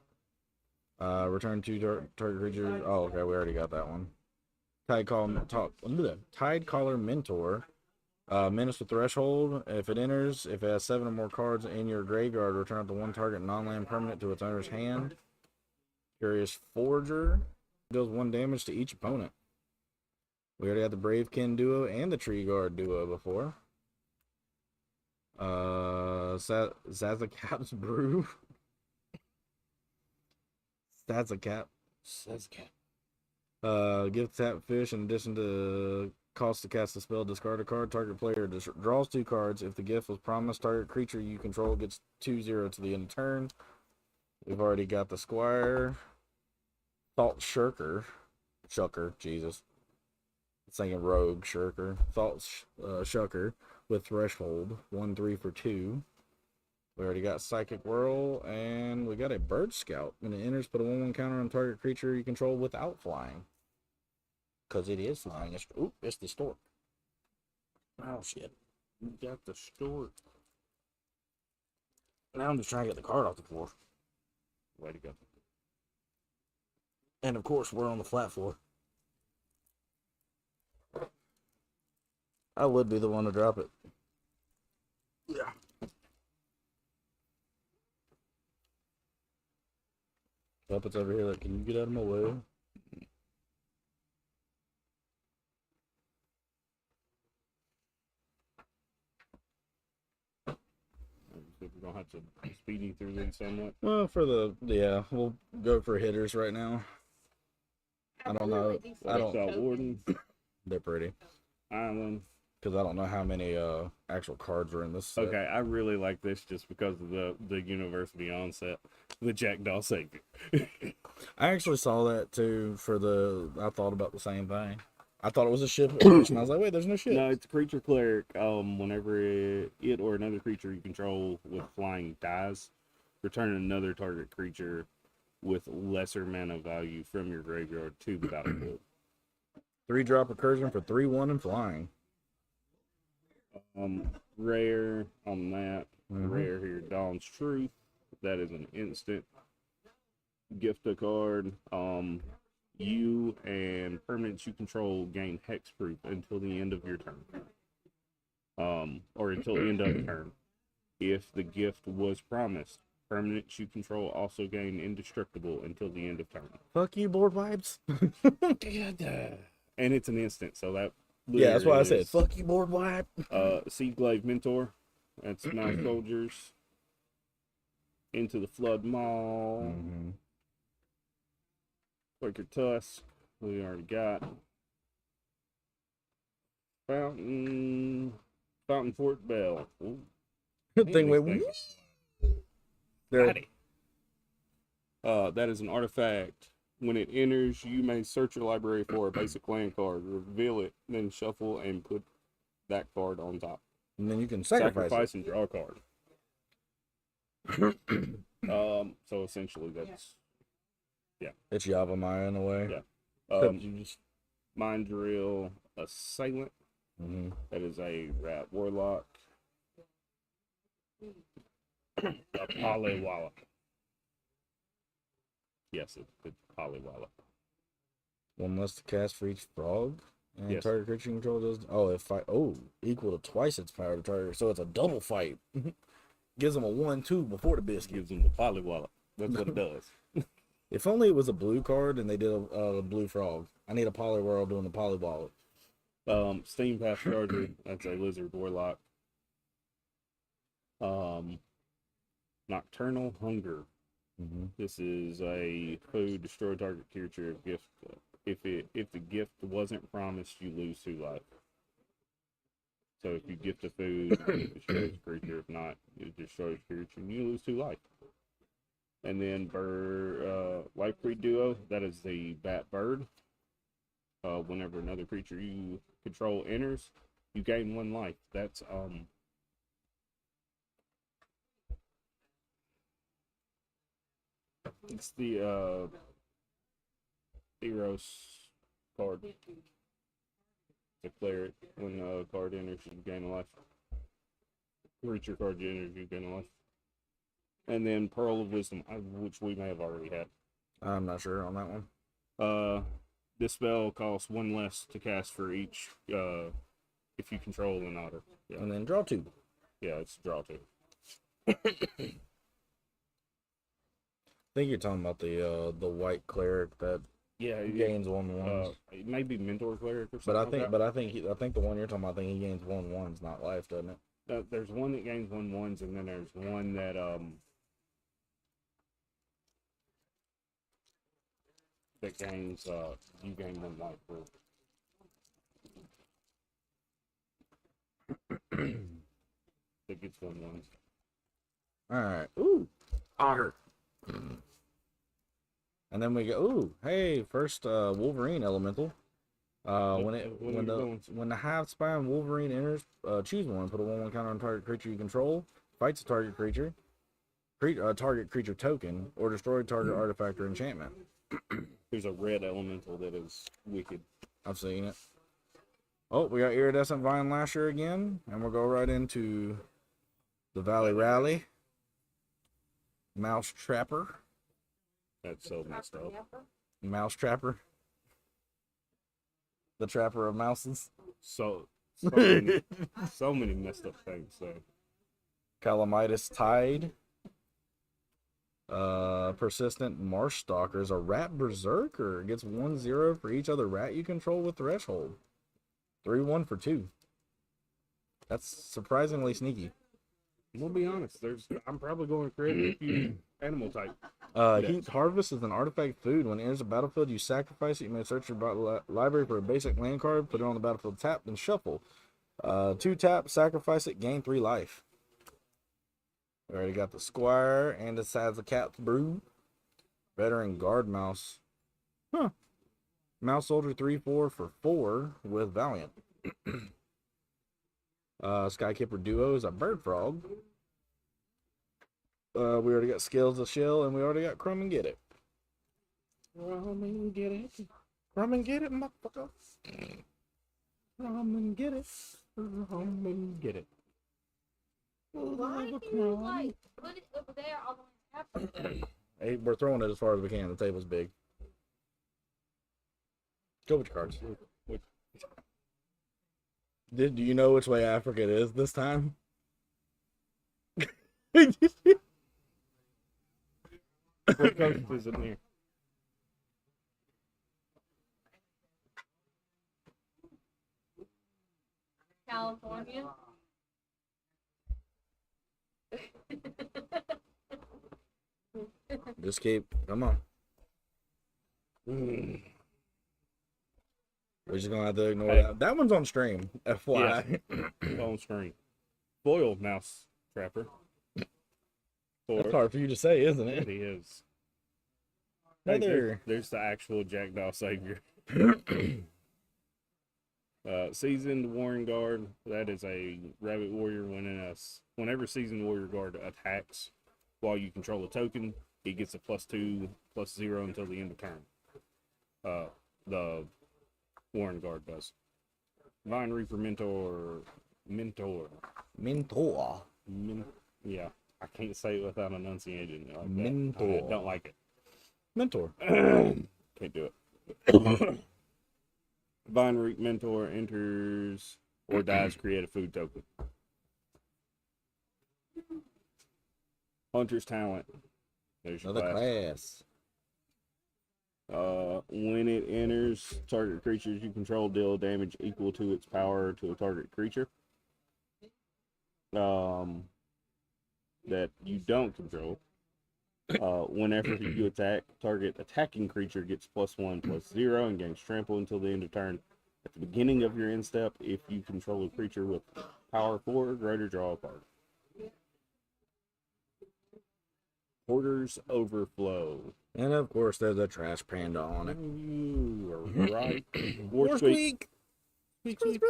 Return 2 target creatures. Oh, okay, we already got that one. Tide Caller Mentor. Menace with Threshold. If it enters, if it has 7 or more cards in your graveyard, return up to 1 target non-land permanent to its owner's hand. Curious Forger. Deals 1 damage to each opponent. We already had the Bravekin duo and the Tree Guard duo before. Zazakap's Brew. Zazakap. Give tap fish in addition to cost to cast a spell, discard a card. Target player draws 2 cards. If the gift was promised, target creature you control gets 2/0 to the end of turn. We've already got the Squire. Thought Shirker. Jesus. It's thinking Rogue Shirker. Thought Shucker with Threshold. 1/3 for 2. We already got Psychic Whirl, and we got a Bird Scout. When it enters, put a 1/1 counter on target creature you control without flying. Because it is flying. It's the stork. Oh, shit. you got the stork. Now I'm just trying to get the card off the floor. Way to go. And, of course, we're on the flat floor. I would be the one to drop it. Yeah. Puppet's over here. Like, can you get out of my way? We're gonna have to speedy through these somewhat. Well, we'll go for hitters right now. I don't know. I don't. Warden, They're pretty. Island. Because I don't know how many actual cards are in this set. Okay, I really like this just because of the Universe Beyond set, the Jackdaw Savior. I actually saw that too. I thought about the same thing. I thought it was a ship, and I was like, wait, there's no ship. No, it's a creature cleric. Whenever it or another creature you control with flying dies, return another target creature with lesser mana value from your graveyard to the battlefield. 3-drop recursion for 3/1 and flying. Rare on that. Rare here, Dawn's Truth. That is an instant. Gift a card. You and permanents you control gain hexproof until the end of your turn. Or until end of turn. If the gift was promised, Permanents you control also gain indestructible until the end of turn. Fuck you, board wipes. And it's an instant, so that Yeah, that's why I said is, fuck you, board wipe. Seed Glaive Mentor. That's Mouse Soldiers. Into the Flood Maw. Mm-hmm. Quaker Tusk. We already got. Fountain Fort Bell. Ooh, Thing went. things. There. Howdy. That is an artifact. When it enters, you may search your library for a basic land card, reveal it, then shuffle and put that card on top. And then you can sacrifice And draw a card. So essentially that's it's Yava Maya in a way. Yeah. You just, Mind Drill Assailant. mm-hmm. That is a rat warlock. A Polywallop. Yes, it's Polywallop. One less to cast for each frog. And Yes. target creature you control does. Oh, if fight. Oh, equal to twice its power to target. So it's a double fight. Gives them a 1/2 before the biscuit. Gives them the Polywallop. That's what it does. If only it was a blue card and they did a blue frog. I need a Poliwhirl doing the Polywallop. Steam Path Charger. That's a lizard warlock. Nocturnal Hunger. Mm-hmm. This is a food destroy target creature gift. If the gift wasn't promised, you lose 2 life. So if you gift a food, it destroys the creature. If not, it destroys the creature and you lose 2 life. And then Life Breed Duo, that is the Bat Bird. Whenever another creature you control enters, you gain 1 life. That's it's the Eros card. The cleric. When a card enters, you gain a life. Creature card you enter, you gain a life. And then Pearl of Wisdom, which we may have already had. I'm not sure on that one. This spell costs 1 less to cast for each if you control an otter. Yeah. And then draw 2. Yeah, it's draw 2. I think you're talking about the white cleric that Yeah, gains 1/1. it may be Mentor Cleric or something. But I like think, that. I think the one you're talking about, I think he gains 1/1s, not life, doesn't it? There's one that gains 1/1s, and then there's one that gains you gain 1 life for. That gets 1/1s. All right. Ooh, otter. And then we go. Ooh, hey, first Wolverine elemental. When the half spine Wolverine enters, choose one. Put a 1/1 counter on target creature you control. Fights a target creature. Target creature token or destroy target artifact or enchantment. There's a red elemental that is wicked. I've seen it. Oh, we got Iridescent Vine Lasher again, and we'll go right into the Valley Rally. Mouse Trapper. That's so messed up. Mouse Trapper. The Trapper of Mouses. So many, so many messed up things. So Calamitis Tide. Persistent Marsh Stalkers. A Rat Berserker. Gets 1/0 for each other rat you control with Threshold. 3/1 for 2. That's surprisingly sneaky. we'll be honest. I'm probably going to create a few animal type. Heat Harvest is an artifact food. When it enters the battlefield, you sacrifice it. You may search your library for a basic land card, put it on the battlefield tap, then shuffle. 2 tap, sacrifice it, gain 3 life. We already got the Squire and the Size of Cat's Brew. Veteran Guard Mouse. Huh. Mouse Soldier 3/4 for 4 with Valiant. Skykipper Duo is a Bird Frog. We already got Scales of Shell, and we already got Crumb and Get It. Come and get it. Crumb and Get It, motherfucker. Come and get it. Come and get it. Why do you like put it over there all the way after? Hey, we're throwing it as far as we can. The table's big. Go with your cards. Do you know which way Africa it is this time? What coast is it near? California. Just keep. Come on. We're just gonna have to ignore Hey. that. That one's on stream. FYI. On screen. Foil mouse trapper. That's hard for you to say, isn't It it? is. Hey, Another. there's the actual Jackdaw Savior. Seasoned Warren Guard. That is a rabbit warrior. Whenever Seasoned Warrior Guard attacks while you control a token, he gets a +2/+0 until the end of turn. The Warren Guard does. Vine Reaper Mentor. Yeah, I can't say it without enunciating it like that. Mentor. I don't like it. Mentor. Can't do it. Vine Reap Mentor enters or dies, create a food token. Hunter's Talent. There's your Another class. class. When it enters, target creatures you control deal damage equal to its power to a target creature. That you don't control. Whenever you attack, target attacking creature gets +1/+0 and gains trample until the end of turn. At the beginning of your end step, if you control a creature with power 4 or greater, draw a card. Hoarder's Overflow. And of course, there's a trash panda on it. You are right. War War Squeak. squeak.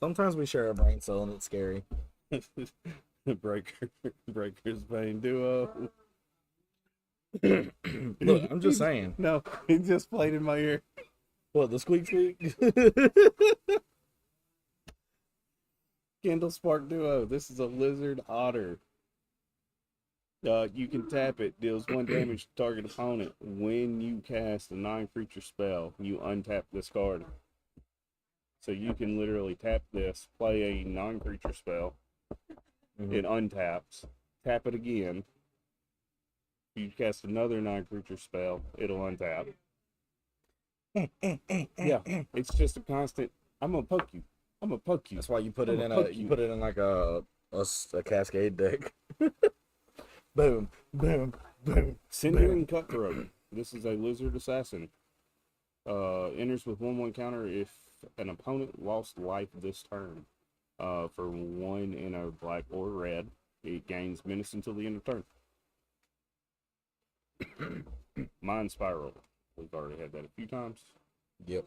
Sometimes we share a brain cell and it's scary. Breaker's Bane Duo. Look, I'm just saying. No, it just played in my ear. What, the squeak squeak? Kindle Spark Duo. This is a lizard otter. You can tap it. Deals 1 damage to target opponent. When you cast a non-creature spell, you untap this card. So you can literally tap this, play a non-creature spell. It untaps. Tap it again. You cast another non-creature spell, it'll untap. Yeah, it's just a constant. I'm gonna poke you. I'm gonna poke you. That's why you put it I'm in gonna a poke you you. put it in like a cascade deck. Boom, boom, boom. Sindering Cutthroat. This is a lizard assassin. Enters with 1/1 counter if an opponent lost life this turn. For 1 in a black or red, it gains menace until the end of turn. Mind Spiral. We've already had that a few times. Yep.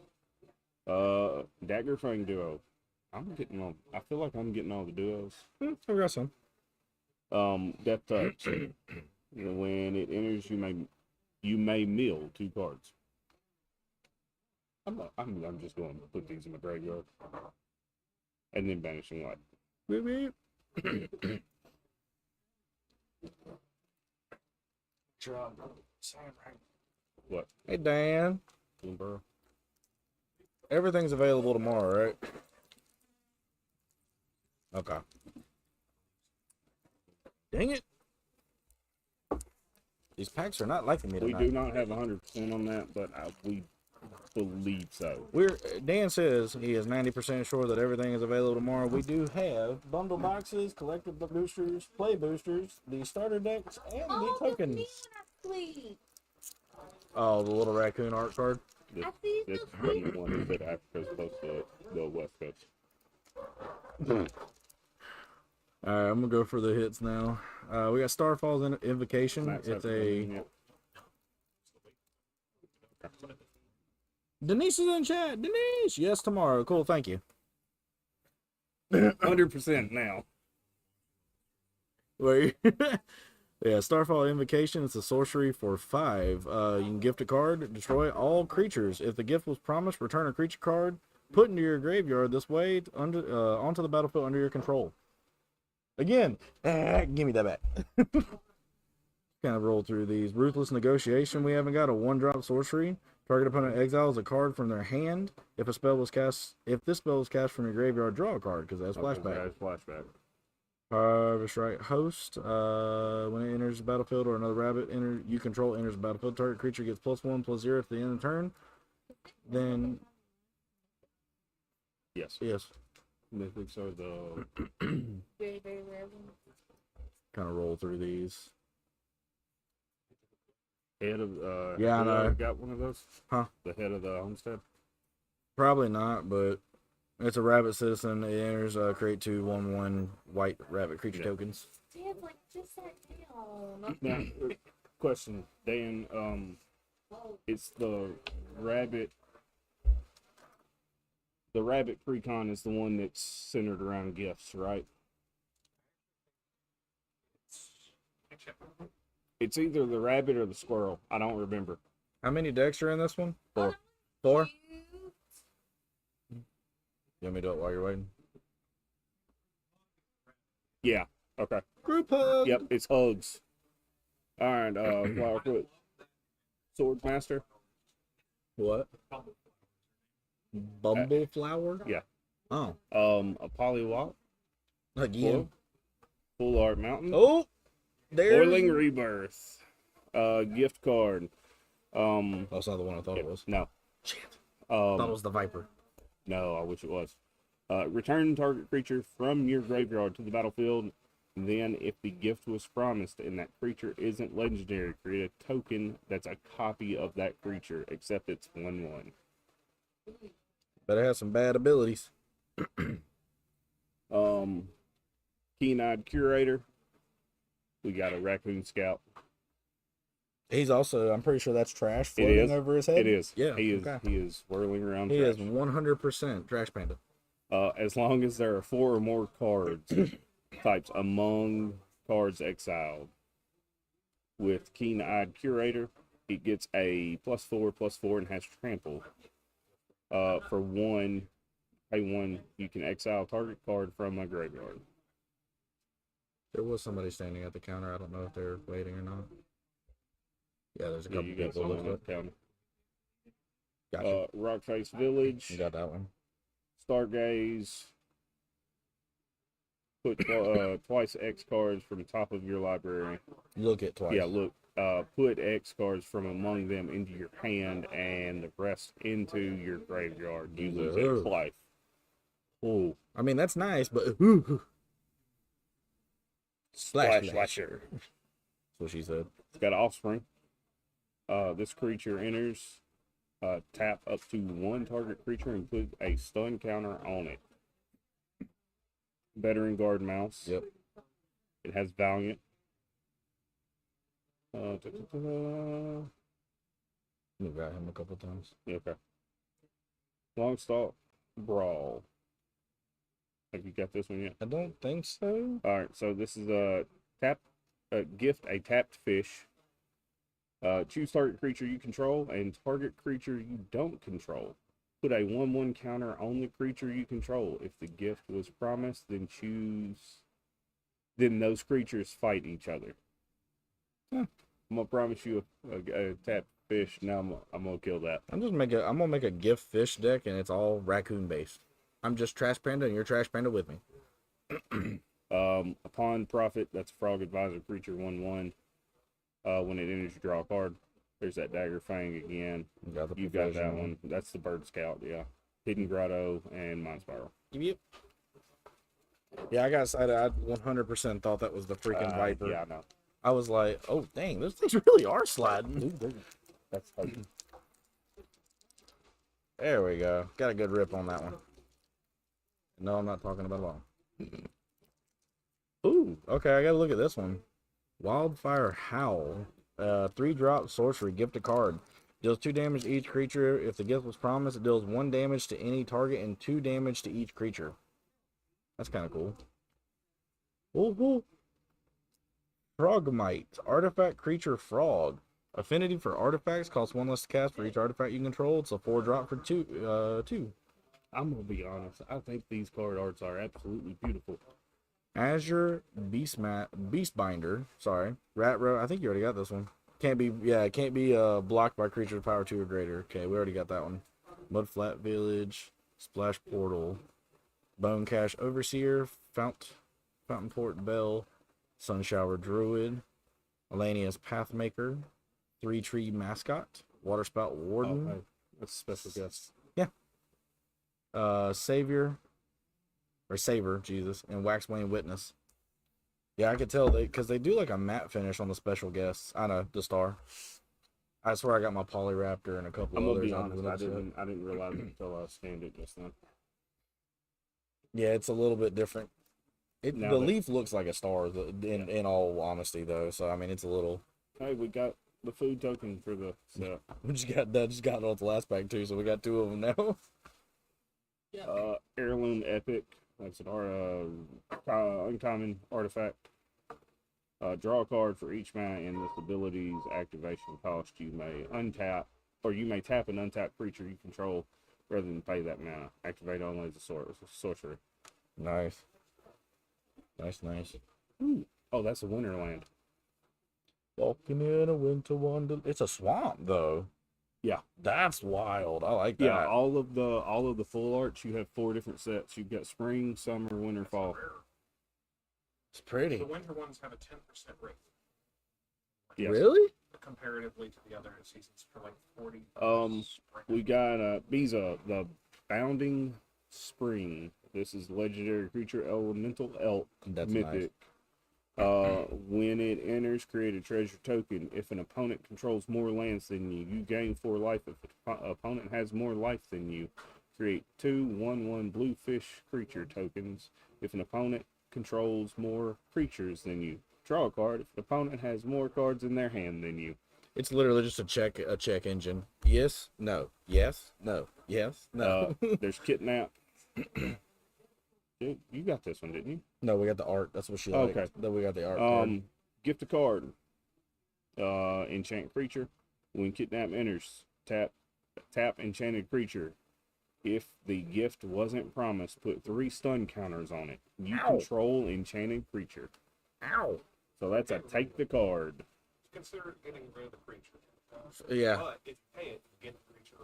Dagger Fang Duo. I feel like I'm getting all the duos. I got some. Death Touch. When it enters, you may mill 2 cards. I'm just going to put these in my graveyard. And then Banishing Light. Beep, beep. What? Hey Dan, Bloomburrow? everything's available tomorrow, right? Okay. Dang it! These packs are not liking me We tonight. do not have 100% on that, but we believe so. Dan says he is 90% sure that everything is available tomorrow. We do have bundle boxes, collector boosters, play boosters, the starter decks, and the Oh, the tokens. peanut sweet. Oh, the little raccoon art card. This, I see this the is the one that Africa's close to the West Coast. All right, I'm gonna go for the hits now. We got Starfall's Invocation. Matt's It's haven't a done it yet. Denise is in chat. Denise, yes, tomorrow. Cool, thank you. 100% now. Wait. Yeah, Starfall Invocation. It's a sorcery for 5. You can gift a card, destroy all creatures. If the gift was promised, return a creature card put into your graveyard this way onto the battlefield under your control. Again, give me that back. Kind of roll through these. Ruthless Negotiation. We haven't got a 1-drop sorcery. Target opponent exiles a card from their hand. If this spell was cast from your graveyard, draw a card because that's flashback. Okay, flashback. That's right. Host. When it enters the battlefield or another rabbit you control enters the battlefield, target creature gets +1/+0 at the end of the turn. Then Yes. yes, Mythics are the Very, very rare one. kind of roll through these. head of. Yeah, I have you know. ever got one of those? Huh? The head of the homestead. Probably not, but it's a rabbit citizen. It enters create 2/1/1 white rabbit creature tokens. Dan's like, just that down. Now, question, Dan. It's the rabbit. The rabbit precon is the one that's centered around gifts, right? It's either the rabbit or the squirrel. I don't remember. How many decks are in this one? 4. 4? Cute. You want me to do it while you're waiting? Yeah. Okay. Group hug. Yep. It's hugs. All right. Flowerfoot. Sword Master. What? Bumbleflower? Yeah. Oh. A Polywop. Again. Full Art Mountain. Oh. There. Boiling Rebirth. Gift card. That's not the one I thought it was. No. Shit. I thought it Um, was the Viper. no, I wish it was. Return target creature from your graveyard to the battlefield. Then, if the gift was promised and that creature isn't legendary, create a token that's a copy of that creature, except it's 1/1. Better have some bad abilities. Keen-eyed Curator. We got a Raccoon Scout. He's also, I'm pretty sure that's trash It floating is. over his head. It is. Yeah. He is. okay. He is whirling around. He trash. is 100% Trash Panda. As long as there are 4 or more cards types among cards exiled. With Keen-eyed Curator, he gets a +4/+4 and has trample. For 1, pay 1, you can exile target card from my graveyard. There was somebody standing at the counter. I don't know if they're waiting or not. Yeah, there's a Yeah, couple you got people. someone Looks up counter. Gotcha. Rockface Village, You got that one. Stargaze. Put twice X cards from the top of your library. Look it twice. Yeah, look. Put X cards from among them into your hand and the rest into your graveyard. You lose Ugh. a life. Oh, I mean, that's nice, but Slasher. That's what she said. It's got offspring. This creature enters. Tap up to 1 target creature and put a stun counter on it. Veteran Guard Mouse. Yep. It has Valiant. Da-da-da. We've got him a couple times. Yeah, okay. Longstalk Brawl. Have you got this one yet? I don't think so. All right, so this is a gift a tapped fish. Choose target creature you control and target creature you don't control. Put a 1/1 counter on the creature you control. If the gift was promised, then those creatures fight each other. Huh. I'm gonna promise you a tapped fish. Now I'm gonna kill that. I'm gonna make a gift fish deck, and it's all raccoon based. I'm just Trash Panda, and you're Trash Panda with me. Upon profit, that's a Frog Advisor creature 1/1. When it enters, you draw a card. There's that Dagger Fang again. You got the You got that professional. one. That's the Bird Scout, yeah. Hidden Grotto and Mind Spiral. Yep. Yeah, I got excited. I 100% thought that was the freaking Viper. Yeah, I know. I was like, oh dang, those things really are sliding. That's hokey. There we go. Got a good rip on that one. No, I'm not talking about it all. Ooh, okay, I gotta look at this one. Wildfire Howl. 3-drop sorcery, gift a card. Deals 2 damage to each creature. If the gift was promised, it deals 1 damage to any target and 2 damage to each creature. That's kind of cool. Ooh. Frogmite. Artifact creature frog. Affinity for artifacts costs 1 less to cast for each artifact you control. It's a 4-drop for 2. I'm gonna be honest. I think these card arts are absolutely beautiful. Azure Beastbinder. Sorry. Rat Row. I think you already got this one. Can't be blocked by creatures power 2 or greater. Okay, we already got that one. Mudflat Village. Splash Portal. Bone Cache Overseer. Fount Fountainport Bell, Sunshower Druid, Alania's Pathmaker, Three Tree Mascot, Waterspout Warden, Oh, hey, that's a special guest. Savior, or Saver, Jesus, and Waxwing Witness. Yeah, I could tell because they do like a matte finish on the special guests. I know, the star. I swear I got my Polyraptor and a couple I'm gonna others. be on honest, the I website. didn't realize it until I scanned it just then. Yeah, it's a little bit different. Now The that- leaf looks like a star, in all honesty, though. So I mean, it's a little. Hey, we got the food token for the set. We just got that. Just got it off the last pack too, so we got 2 of them now. Heirloom Epic. That's an uncommon artifact. Draw a card for each mana and this ability's activation cost. You may untap, or you may tap an untapped creature you control rather than pay that mana. Activate only as a sorcery. Nice. Nice. Ooh. Oh, that's a Winterland. Walking in a winter wonderland. It's a swamp, though. Yeah. That's wild. I like that. Yeah, all of the full arts, you have 4 different sets. You've got spring, summer, winter, fall. It's pretty. The winter ones have a 10% rate Yes. Really? comparatively to the other seasons for like 40. We got Biza, the Bounding Spring. This is legendary creature, elemental elk, That's mythic. When it enters, create a treasure token. If an opponent controls more lands than you, you gain 4 life. If an opponent has more life than you, create 2 1/1 blue fish creature tokens. If an opponent controls more creatures than you, draw a card. If an opponent has more cards in their hand than you, It's literally just a check engine. Yes, no, yes, no, yes, no. there's Kidnap. Dude, you got this one, didn't you? No, we got the art. That's what she Okay. liked. Then we got the art card. Gift a card. Enchant creature. When Kidnap enters, tap enchanted creature. If the gift wasn't promised, put 3 stun counters on it. You Ow. control enchanted creature. Ow. So that's a take the card. Consider getting rid of the creature. Yeah. But if you pay it, you get the creature.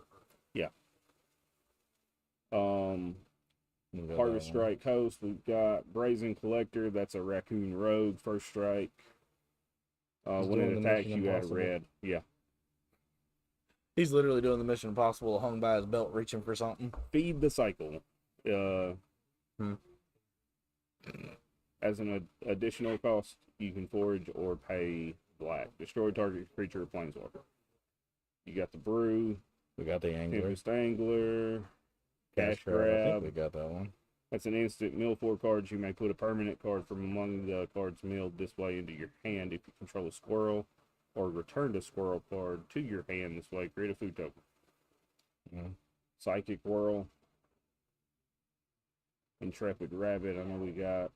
We got Harvest that one. Strike Host. We've got Brazen Collector. That's a Raccoon Rogue. First strike. He's When doing it the attacks, Mission you add Impossible. red. Yeah. He's literally doing the Mission Impossible, hung by his belt, reaching for something. Feed the Cycle. As an additional cost, you can forage or pay black. Destroy target creature or planeswalker. You got the Brew, We got the Angler. Tempest Angler, Cash I Grab. think we got that one. That's an instant. Mill 4 cards. You may put a permanent card from among the cards milled this way into your hand if you control a squirrel, or return a squirrel card to your hand this way. Create a food token. Mhm. Psychic Whirl. Intrepid Rabbit. I know we got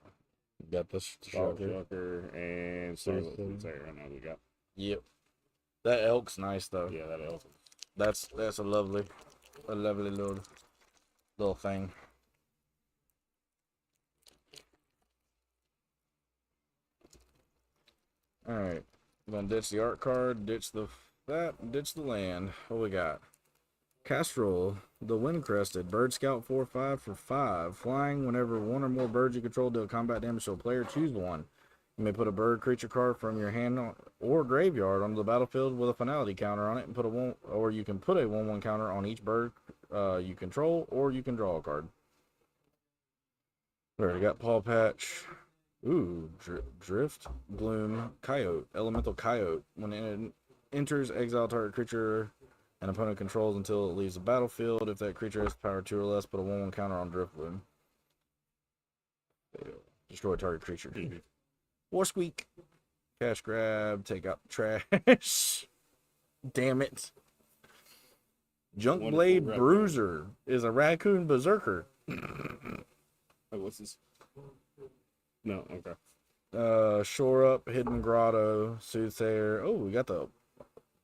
We got this Dog Shocker. Shucker and Seriously. Silent there. I know we got. Yep. That elk's nice though. Yeah, that elf. That's a lovely little thing. All right, we're gonna ditch the art card, ditch the land. What we got? Castrol, the Wind Crested, Bird Scout 4/5 for 5, flying. Whenever one or more birds you control deal combat damage to a player, choose one. You may put a bird creature card from your hand or graveyard onto the battlefield with a finality counter on it, and put a one, or you can put a 1/1 counter on each bird you control, or you can draw a card. We already got Paw Patch. Ooh, Drift, Gloom, Coyote, Elemental Coyote. When it enters, exile target creature an opponent controls until it leaves the battlefield. If that creature has power 2 or less, put a 1/1 counter on Drift Gloom. Destroy target creature. War Squeak. Cash Grab, take out the trash. Damn it. Junk Wonderful Blade raccoon. Bruiser is a raccoon berserker. Oh, what's this? No, okay. Shore Up, Hidden Grotto, Soothsayer. Oh, we got the.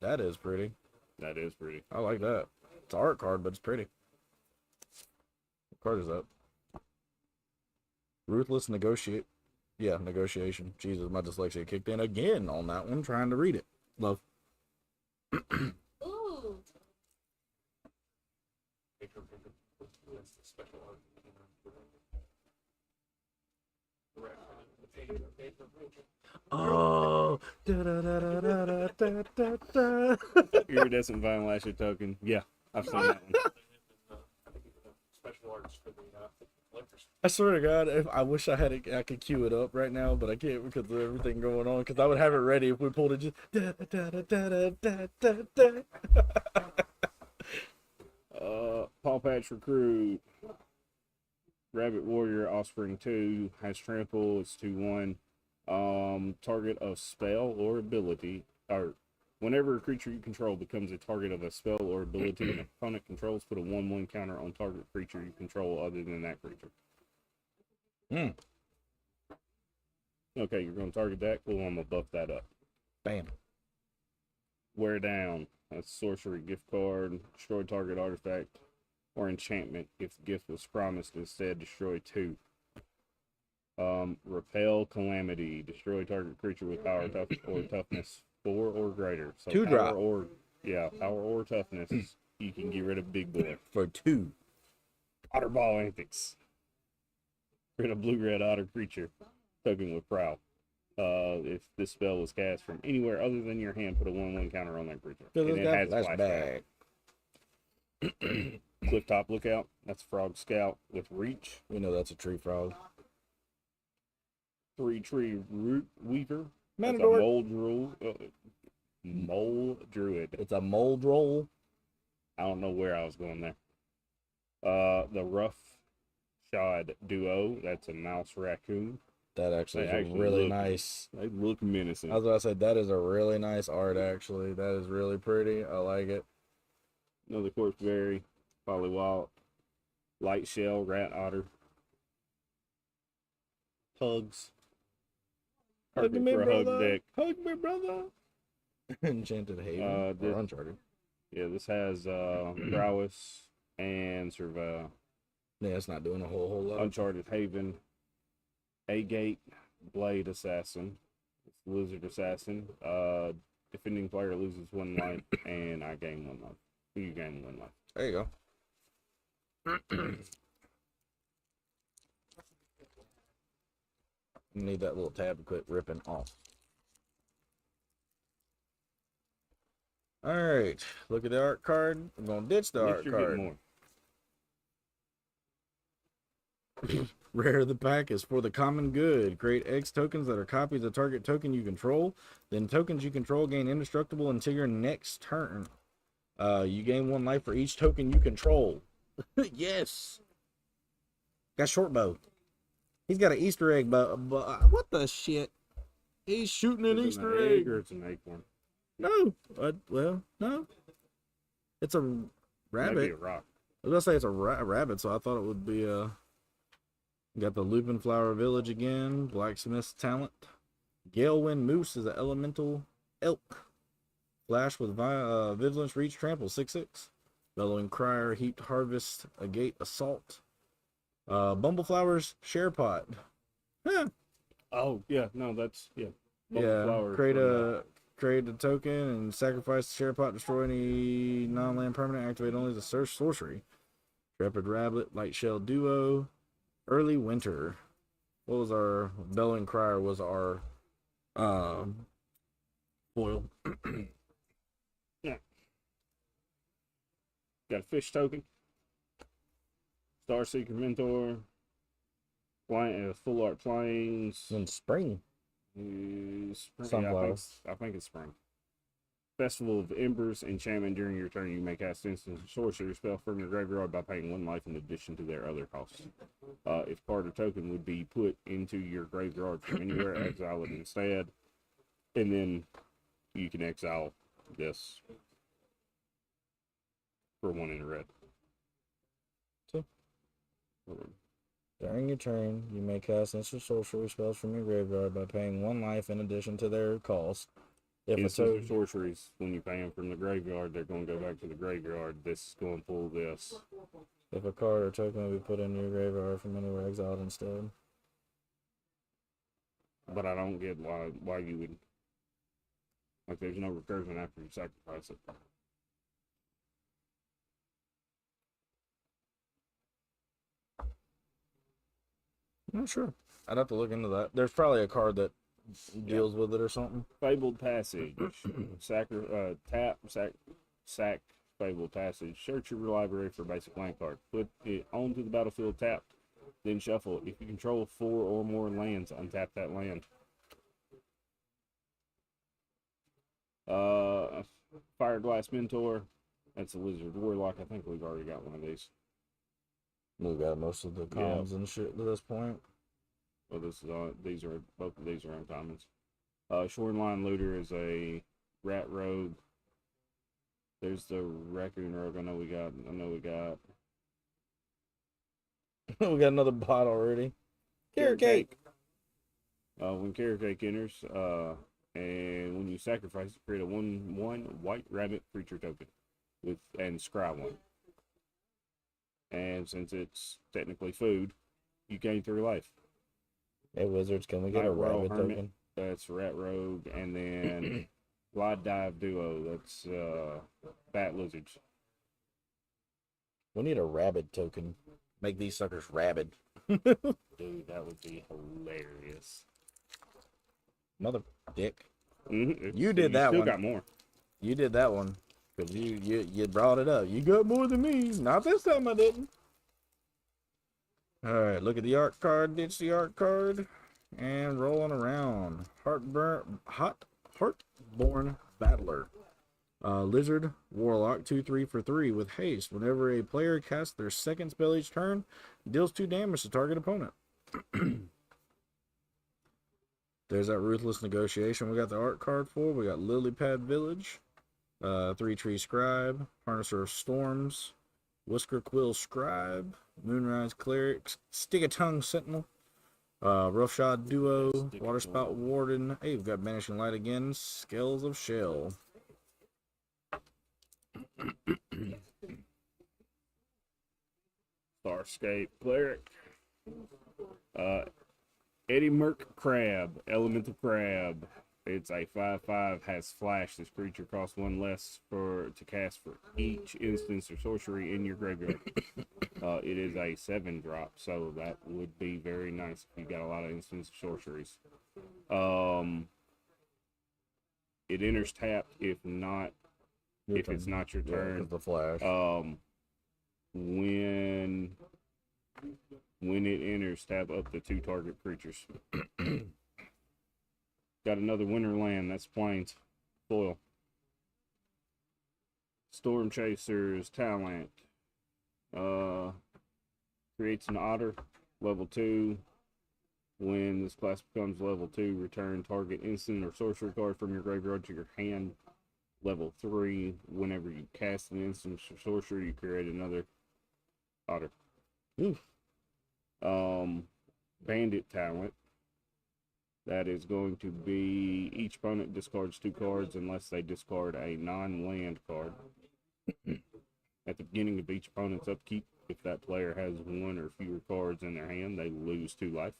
That is pretty. That is pretty. I like that. It's an art card, but it's pretty. What card is that? Ruthless Negotiate. Yeah, Negotiation. Jesus, my dyslexia kicked in again on that one, trying to read it. Love. Ooh. That's the special art. Oh, da-da-da-da-da-da-da-da. Iridescent Vine Lasher token. Yeah, I've seen that one. I think special arts for the electric. I swear to God, if I wish I had it, I could cue it up right now, but I can't because of everything going on. Because I would have it ready if we pulled it just. Da-da-da-da-da-da-da-da. Paw Patch Recruit. Rabbit Warrior Offspring 2 has trample. It's 2/1. Target of spell or ability, or whenever a creature you control becomes a target of a spell or ability an opponent controls, put a 1/1 counter on target creature you control other than that creature. Okay, you're going to target that. Cool, I'm going to buff that up. Bam. Wear Down. That's sorcery gift card. Destroy target artifact or enchantment. If the gift was promised, instead destroy 2. Repel Calamity. Destroy target creature with power or toughness 4 or greater. So 2-drop. Power or toughness. You can get rid of Big Boy. For 2. Otterball Antics. Rid of blue-red otter creature. Token with Prowl. If this spell was cast from anywhere other than your hand, put a 1/1 counter on that creature. And it has flashback. Clifftop Lookout. That's Frog Scout with Reach. We know that's a tree frog. 3-tree Root Weaver. That's a Manador. mole druid. It's a mold roll. I don't know where I was going there. The Rough Shod Duo. That's a mouse raccoon. That actually They is actually really look- nice. They look menacing. I was about to say, that is a really nice art, actually. That is really pretty. I like it. Another Corpseberry. Pollywalt. Light Shell. Rat Otter. Hugs. Hug Perfect me, for a hug brother. deck. Hug me, brother. Enchanted Haven. this- or Uncharted. Yeah, this has Prowess and Survival. Yeah, it's not doing a whole lot. Uncharted Haven, A-Gate, Blade Assassin, Lizard Assassin. Defending player loses 1 life, and I gain 1 life. You gain 1 life. There you go. Need that little tab to quit ripping off. Alright, look at the art card. I'm going to ditch the At least art you're getting card. more. Rare of the pack is for the common good. Create X tokens that are copies of target token you control. Then tokens you control gain indestructible until your next turn. You gain 1 life for each token you control. Yes. Got short bow. He's got an Easter egg, but what the shit? He's shooting an Is it Easter an egg. or it's an acorn? No. Well, no. It's a rabbit. Maybe a rock. I was gonna say it's a rabbit, so I thought it would be got the Lupin Flower Village again. Blacksmith's Talent. Galewind Moose is an elemental elk. Flash with Vigilance Reach Trample 6/6. Bellowing Crier Heaped Harvest Agate Assault. Bumbleflower's Share Pot. Huh. Oh, yeah, no, that's, yeah. Yeah, Flower create a token and sacrifice the share pot, destroy any non-land permanent, activate only the sorcery. Rapid Rabbit, Light Shell Duo, Early Winter. What was our Bellowing Crier was our foil. Got a fish token. Starseeker Mentor. Full Art Plains. In spring. Sunflower. I think it's spring. Festival of Embers. Enchantment during your turn. You may cast instant sorcery spell from your graveyard by paying 1 life in addition to their other costs. If card or token would be put into your graveyard from anywhere, exile it instead. And then you can exile this for 1 in red. So, during your turn, you may cast instant sorcery spells from your graveyard by paying 1 life in addition to their cost. If a Instant sorceries, when you pay them from the graveyard, they're going to go back to the graveyard. This is going to pull this. If a card or token will be put in your graveyard from anywhere, exiled instead. But I don't get why you would, like, there's no recursion after you sacrifice it. I'm not sure. I'd have to look into that. There's probably a card that deals with it or something. Fabled Passage. Sack Fabled Passage. Search your library for basic land card. Put it onto the battlefield tapped. Then shuffle. If you control 4 or more lands, untap that land. Fireglass Mentor. That's a Lizard Warlock. I think we've already got one of these. We got most of the commons and shit to this point. Well, this is on. Both of these are uncommons. Shoreline Looter is a Rat Rogue. There's the Raccoon Rogue. I know we got. We got another bot already. Carrot cake. When Carrot Cake enters, and when you sacrifice it, create a 1/1 white rabbit creature token and scry 1. And since it's technically food, you gain 3 life. Hey, Wizards, can we get a Night Royal rabbit Hermit. token? That's Rat Rogue, and then Glide Dive Duo. That's Bat Lizards. We need a rabbit token. Make these suckers rabid. Dude, that would be hilarious. Mother dick. Mm-hmm. You did that still one. got more. You did that one. Because you brought it up. You got more than me. Not this time I didn't. Alright, look at the art card. Ditch the art card. And rolling around. Heartborn Battler. Lizard Warlock 2/3 for 3 with haste. Whenever a player casts their second spell each turn, deals 2 damage to target opponent. There's that Ruthless Negotiation we got the art card for. We got Lilypad Village, 3-Tree Scribe, Harnesser of Storms, Whisker Quill Scribe, Moonrise Cleric, Stick-a-Tongue Sentinel, Roughshod Duo, Waterspout Warden. Hey, we've got Banishing Light again, Scales of Shell. Starscape Cleric. Eddie Merc Crab, Elemental Crab. It's a 5/5, has flash. This creature costs 1 less to cast for each instance or sorcery in your graveyard. It is a 7-drop, so that would be very nice if you got a lot of instance sorceries. It enters tapped if it's not your turn. The flash. When it enters, tap up to 2 target creatures. Got another Winterland. That's Plains. Foil. Storm Chaser's Talent. Creates an otter. Level 2. When this class becomes level 2, return target instant or sorcery card from your graveyard to your hand. Level 3. Whenever you cast an instant or sorcery, you create another otter. Ooh. Bandit Talent. That is going to be each opponent discards 2 cards unless they discard a non-land card. At the beginning of each opponent's upkeep, if that player has 1 or fewer cards in their hand, they lose 2 life.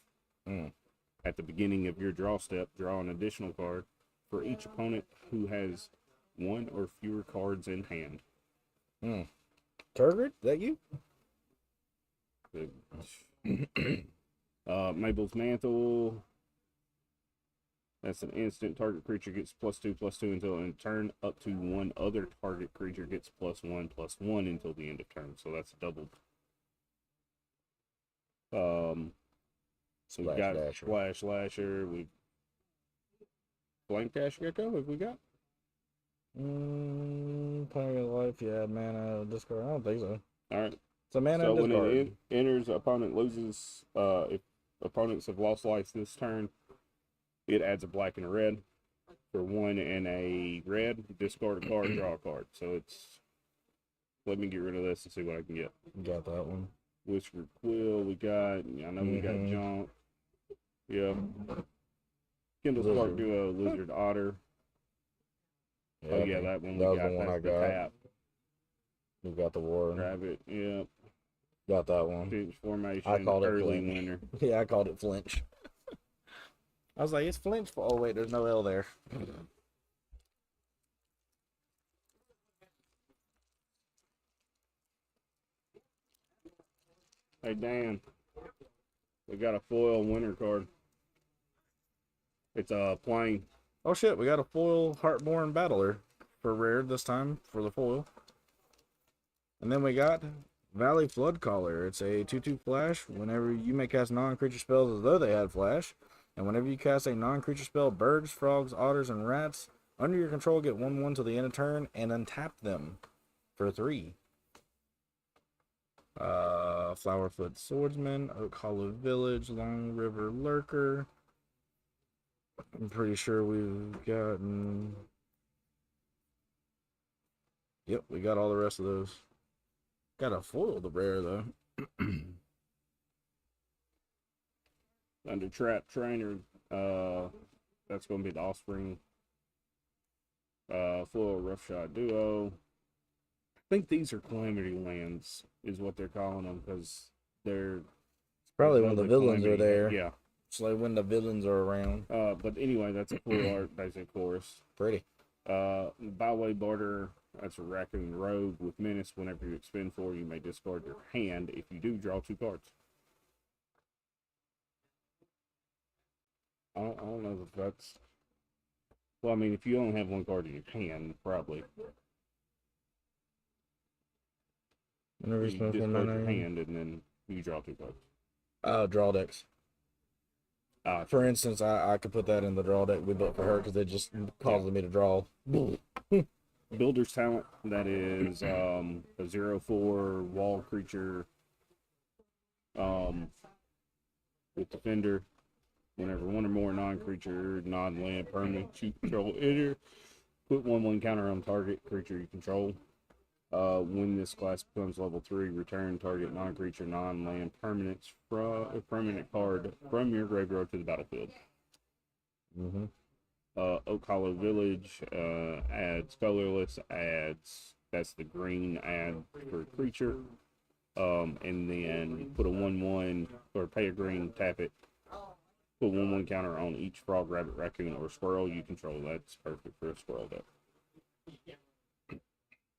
At the beginning of your draw step, draw an additional card for each opponent who has 1 or fewer cards in hand. Turgid, is that you? Mabel's Mantle. That's an instant. Target creature gets +2/+2 until end of turn. Up to 1 other target creature gets +1/+1 until the end of turn. So that's doubled. So we got Lasher. Splash Lasher. We Flame Cash Gecko. Have we got? Player life, yeah, mana discard. I don't think so. All right. So mana So when discard. it enters, opponent loses. If opponents have lost life this turn, it adds a black and a red. For 1 and a red, discard a card, draw a card. So it's. Let me get rid of this and see what I can get. Got that one. Whisker Quill, we got. I know we got Junk. Yeah. Kindle Spark Lizard. Duo, Lizard Otter. Oh yeah, that one we that was got. the one That's I the got. tap. We got the war. Grab it. Yeah. Got that one. Pinch formation. I called it early flinch. winter. Yeah, I called it flinch. I was like, it's flinch. Oh wait, there's no L there. Hey Dan, We got a foil winter card. It's a plain. Oh shit, we got a foil Heartborn Battler for rare this time for the foil. And then we got Valley Flood Caller. It's a 2/2 flash. Whenever you may cast non-creature spells as though they had flash. And whenever you cast a non-creature spell, birds, frogs, otters, and rats under your control get 1/1 till the end of turn and untap them for 3. Flowerfoot Swordsman, Oak Hollow Village, Long River Lurker. I'm pretty sure we've gotten... Yep, we got all the rest of those. Got a foil the rare, though. Under Trap Trainer, that's going to be the Offspring. Foil Roughshod Duo. I think these are Calamity Lands, is what they're calling them, because they're... Probably when the villains are there. Yeah. It's like when the villains are around. But anyway, that's a full art basic chorus. Pretty. Byway Barter, that's a Raccoon Rogue with Menace. Whenever you expend 4, you may discard your hand. If you do, draw 2 cards. I don't know if that's... Well, I mean, if you only have 1 card in your hand, probably. Whenever You you spend discard 4 your mana. hand, and then you draw 2 cards. Draw decks. For instance, I could put that in the draw deck we built for her because it just causes me to draw. Builder's Talent, that is a 0/4 wall creature with Defender. Whenever 1 or more non-creature, non-land permanent you control enter, put 1/1 counter on target creature you control. When this class becomes level 3, return target non-creature, non-land permanent card from your graveyard to the battlefield. Mm-hmm. Oak Hollow Village adds colorless, that's the green add for creature. And then put a 1/1 or pay a green, tap it. Put 1/1 counter on each frog, rabbit, raccoon, or squirrel you control. That's perfect for a squirrel deck.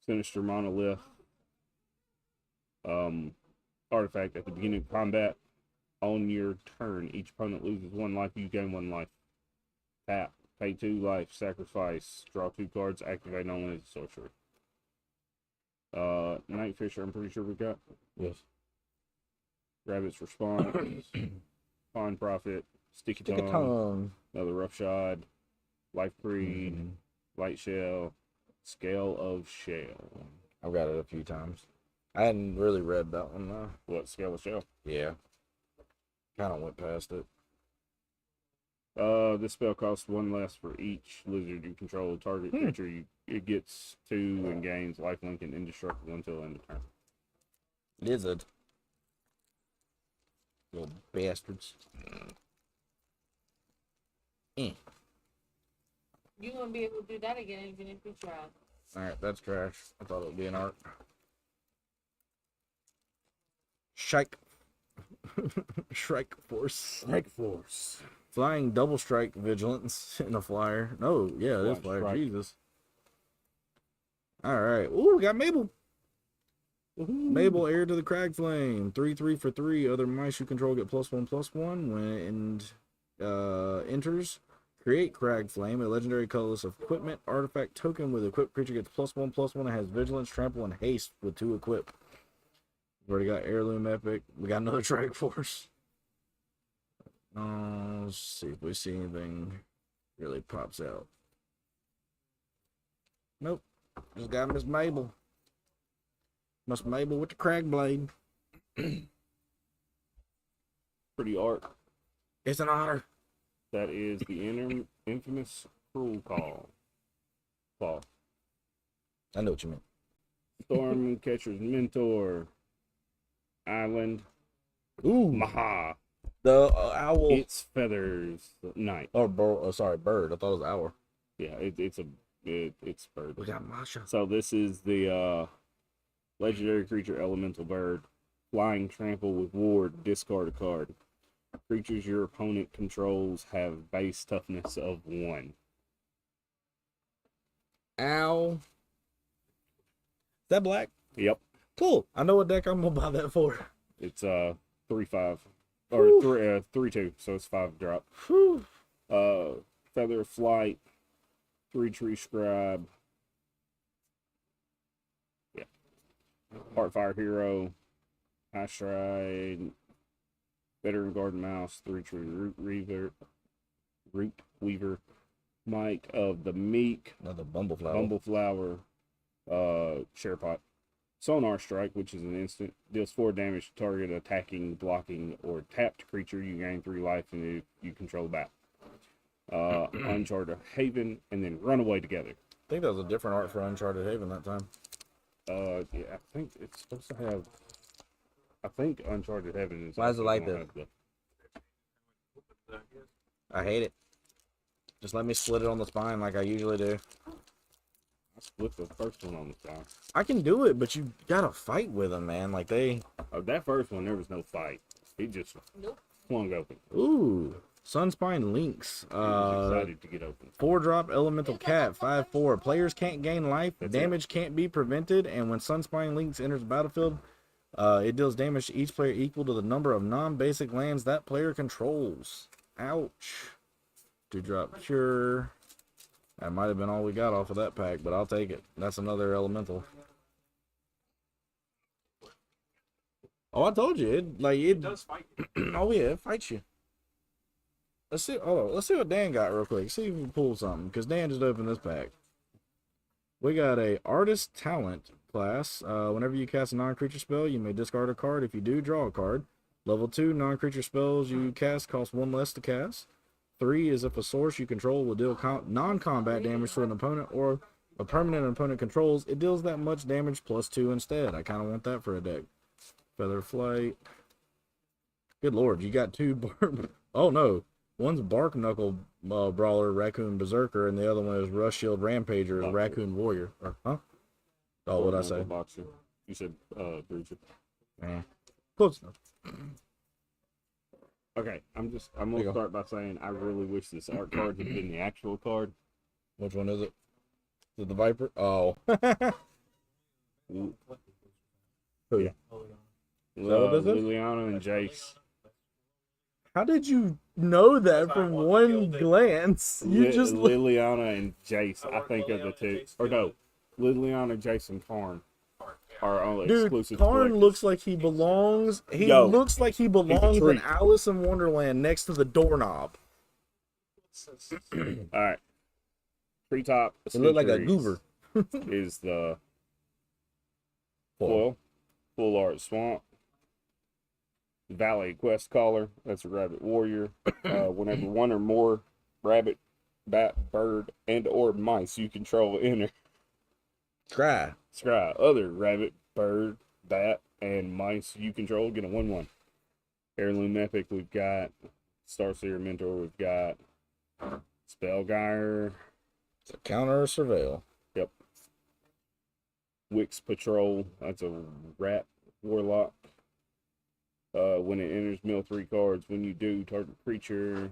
Sinister Monolith. Artifact at the beginning of combat. On your turn, each opponent loses 1 life, you gain 1 life. Tap. Pay 2 life. Sacrifice. Draw 2 cards. Activate only as a sorcery. Nightfisher, I'm pretty sure we got. Yes. Rabbit's Response. Pawn Prophet. Sticky Stick a Tongue. tongue. Another Roughshod. Life Breed. Light Shell. Scale of Shell. I've got it a few times. I hadn't really read that one though. What, Scale of Shell? Yeah. Kind of went past it. This spell costs 1 less for each lizard you control. Target creature, it gets 2 and gains lifelink and indestructible until end of turn. Lizard. Little bastards. You wouldn't be able to do that again even if you tried. Alright, that's trash. I thought it would be an art. Shrike. Shrike Force. Strike Force. Flying double strike vigilance in a flyer. No, yeah, it is Fly flyer. strike. Jesus. Alright. Ooh, we got Mabel. Mabel, heir to the Crag Flame. 3/3 for 3. Other mice you control get +1/+1 when it enters. Create Crag Flame, a legendary colorless equipment artifact token with equipped creature gets +1/+1 and has vigilance, trample, and haste with 2 equip. We've already got Heirloom Epic. We got another Strike Force. Let's see if we see anything really pops out. Nope. Just got Miss Mabel. Miss Mabel with the Crag Blade. Pretty art. It's an honor. That is the infamous Cruel Call. Claw. I know what you mean. Stormcatcher's Mentor. Island. Ooh, Maha. the owl. Its Feathers. Night. Sorry, bird. I thought it was owl. Yeah, it's bird. We got Masha. So this is the legendary creature elemental bird. Flying trample with ward. Discard a card. Creatures your opponent controls have base toughness of 1. Ow. Is that black? Yep. Cool. I know what deck I'm gonna buy that for. It's 3/5. or 3/2, so it's 5 drop. Whew. Feather Flight, 3 Tree Scribe. Yeah. Heartfire Hero, High Stride, Veteran Garden Mouse, 3 Tree Root Weaver, Might of the Meek, Another Bumbleflower. Bumbleflower, Sharepot. Sonar Strike, which is an instant, deals 4 damage to target attacking, blocking, or tapped creature. You gain 3 life and you control the bat. Uncharted Haven, and then Runaway Together. I think that was a different art for Uncharted Haven that time. Yeah, I think it's supposed to have. I think Uncharted Heaven is. Why is it like gonna this? have I hate it. Just let me split it on the spine like I usually do. I split the first one on the side. I can do it, but you gotta fight with them, man. Like they. Oh, that first one, there was no fight. He just flung open. Ooh. Sunspine Lynx. He was excited to get open. 4-drop Elemental Cat. 5/4. Players can't gain life. That's damage can't be prevented. And when Sunspine Lynx enters the battlefield, it deals damage to each player equal to the number of non-basic lands that player controls. Ouch. 2-drop Cure. That might have been all we got off of that pack, but I'll take it. That's another elemental. Oh, I told you, It does fight. Oh yeah, it fights you. Let's see. Hold on. Let's see what Dan got real quick. See if we can pull something, because Dan just opened this pack. We got a Artist Talent class. Whenever you cast a non-creature spell, you may discard a card. If you do, draw a card. Level 2 non-creature spells you cast cost 1 less to cast. 3 is if a source you control will deal non-combat damage to an opponent or a permanent opponent controls, it deals that much damage plus 2 instead. I kind of want that for a deck. Feather Flight. Good lord, you got 2 oh no. One's Bark Knuckle Brawler, Raccoon Berserker, and the other one is Rush Shield Rampager, Raccoon Warrior. Huh? Oh, what'd I say? Boxer. You said Breacher. Man. Close enough. Okay, I'm gonna start by saying I really wish this art card had been the actual card. Which one is it? Is it the Viper? Oh. Who? Yeah. what this is? Liliana and Jace. How did you know that from one glance? You just Liliana and Jace, I think, are the two. Or no, Liliana, Jace, and Karn are only exclusive. Karn collectors. looks like he belongs. He Yo, looks like he belongs in treat. Alice in Wonderland next to the doorknob. All right. Treetop. It looked like a Centuries goober. is the foil. Full art swamp. Valley Quest Caller. That's a rabbit warrior. Whenever one or more rabbit, bat, bird, and or mice you control enter. Scry. Other rabbit, bird, bat, and mice you control get a 1/1. Heirloom Epic, we've got Starseer Mentor, we've got Spellgeyer. It's a counter or surveil. Yep. Wix Patrol, that's a rat warlock. When it enters, mill 3 cards. When you do, target creature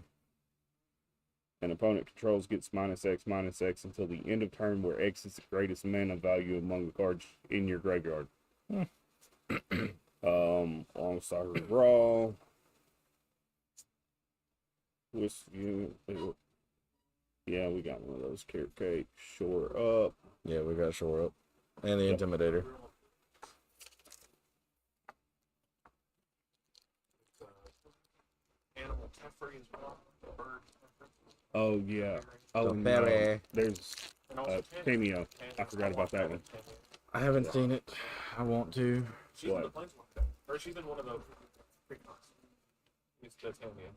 an opponent controls gets -X until the end of turn, where X is the greatest mana value among the cards in your graveyard. Alongside Raw. Yeah, we got one of those carrot cake. Shore Up. Yeah, we got Shore Up. And the Intimidator. Animal Teferi as well. Bird. Oh, yeah. Oh, The no. Fairy. There's And also Cameo. I forgot about that one. I haven't seen it. I want to. She's in the Planeswalker. Or she's in one of the pre-cons. It's the Cameo.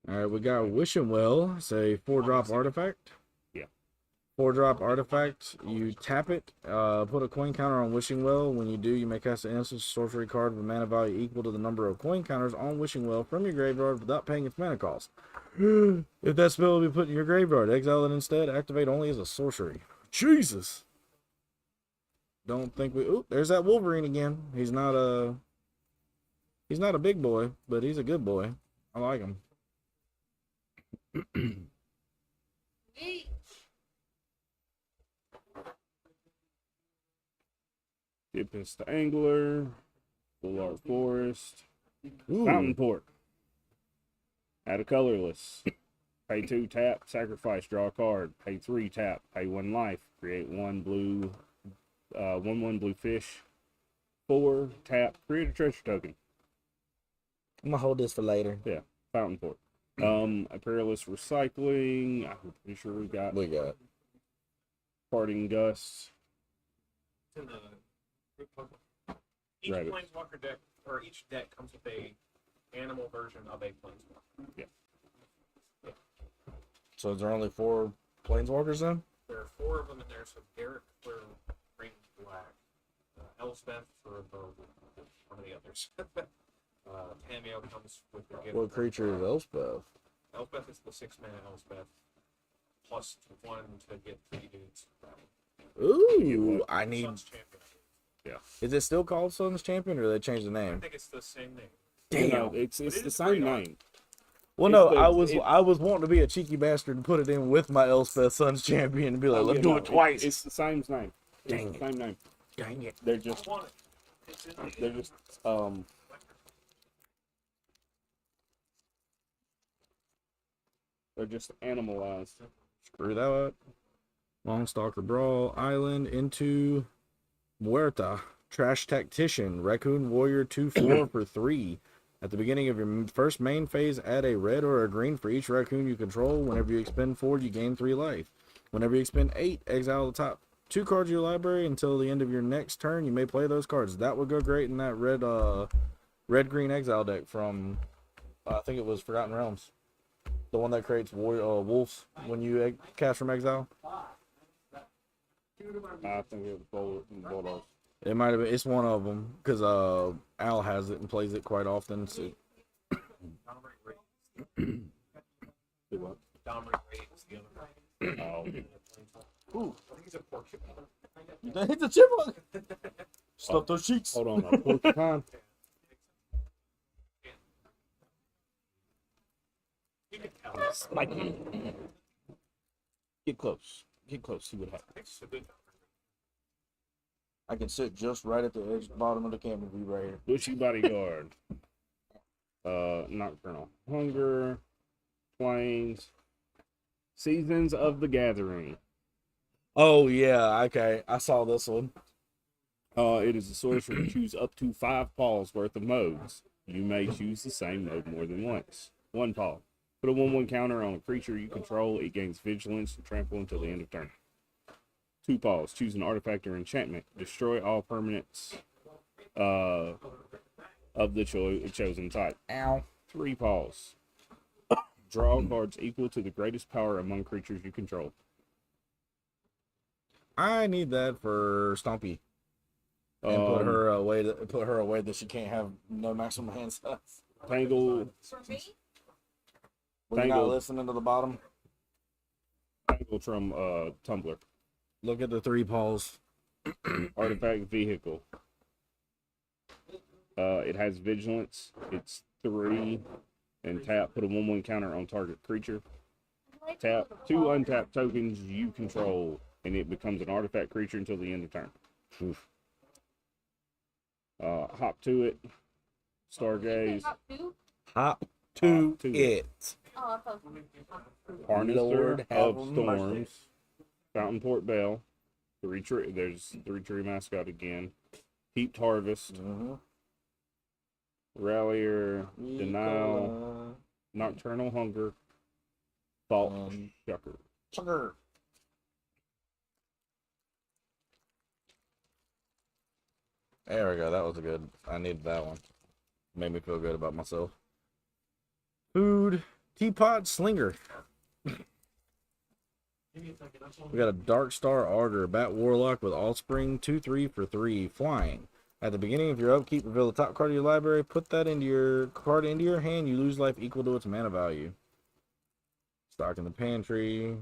Alright, we got Wishing Well. It's a 4-drop artifact. Yeah. 4-drop artifact. You tap it, put a coin counter on Wishing Well. When you do, you may cast an instant sorcery card with a mana value equal to the number of coin counters on Wishing Well from your graveyard without paying its mana cost. If that spell will be put in your graveyard, exile it instead. Activate only as a sorcery. Jesus! Don't think we... Oop, there's that Wolverine again. He's not a big boy, but he's a good boy. I like him. Tempest Angler, Full Art Forest, Fountain Ooh. Port. Add a colorless. Pay 2, tap, sacrifice, draw a card. Pay 3, tap, pay 1 life. Create 1 blue, 1/1 blue fish. 4, tap, create a treasure token. I'm gonna hold this for later. Yeah, Fountain Port. A perilous recycling. I'm pretty sure we got parting gusts. It's in the group book. Each Right. planeswalker deck, or each deck comes with a animal version of a planeswalker. Yeah. So is there only 4 planeswalkers then? There are 4 of them in there, so Garrett for green and black, Elspeth for the one of the others. Tameo comes with the gift. What creature is Elspeth? Elspeth is the 6-mana Elspeth, plus 1 to get 3 dudes. Ooh, I need. Sun's Champion. Is it still called Sun's Champion, or they changed the I name? think it's the same name. Damn. No, it's But it the is same pretty hard. name. Well, It's no, the- I was wanting to be a cheeky bastard and put it in with my Elspeth Sun's Champion and be like, let's do it twice. It's the same name. Dang It's the same name. Dang it. They're just I want it. It's in the they're just they're just animalized. Screw that up. Longstalker Brawl Island into Muerta. Trash Tactician. Raccoon Warrior 2/4 for 3. At the beginning of your first main phase, add a red or a green for each raccoon you control. Whenever you expend 4, you gain 3 life. Whenever you expend 8, exile the top 2 cards of your library until the end of your next turn. You may play those cards. That would go great in that red green exile deck from I think it was Forgotten Realms. The one that creates wolves when you cast from exile. I think it was Bulldogs. It might have been. It's one of them because Al has it and plays it quite often. So Dominate Raid. Do what? Dominate Raid is the other one. Oh, Ooh. I think he's a porcupine. It's a chipmunk. Stuff those cheeks. hold on. A porcupine. You can tell. Spiky. Get close. Get close. See what happens. It's a good I can sit just right at the edge, bottom of the camera view right here. Bushy bodyguard. Nocturnal Hunger. Plains. Seasons of the Gathering. Oh yeah, okay. I saw this one. It is a sorcerer. Choose up to 5 paws worth of modes. You may choose the same mode more than once. 1 paw. Put a 1/1 counter on a creature you control. It gains vigilance and trample until the end of turn. 2 paws. Choose an artifact or enchantment. Destroy all permanents of the chosen type. Ow. 3 paws. Draw cards equal to the greatest power among creatures you control. I need that for Stompy. And put her away. Put her away that she can't have no maximum hand size. Tangle, For me? When you're not Tangled. listening to the bottom, Tangled from Tumblr. look at the 3 paws. Artifact vehicle. It has vigilance. It's 3 and tap. Put a 1/1 counter on target creature. Tap 2 untapped tokens you control, and it becomes an artifact creature until the end of turn. Oof. Hop to it. Stargaze. Top 2? Hop to Hop to it. Oh, I thought Harnester Lord have of mercy. Storms. Fountain Port Bell. There's 3 tree mascot again. Heaped Harvest. Mm-hmm. Rallier. Denial. Nocturnal Hunger. Thought Shucker. Sugar. There we go. That was a good. I needed that one. Made me feel good about myself. Food. Teapot Slinger. We got a Dark Star Augur, Bat Warlock with Allspring, 2/3 for 3, flying. At the beginning of your upkeep, reveal the top card of your library. Put that into your card into your hand. You lose life equal to its mana value. Stock in the pantry.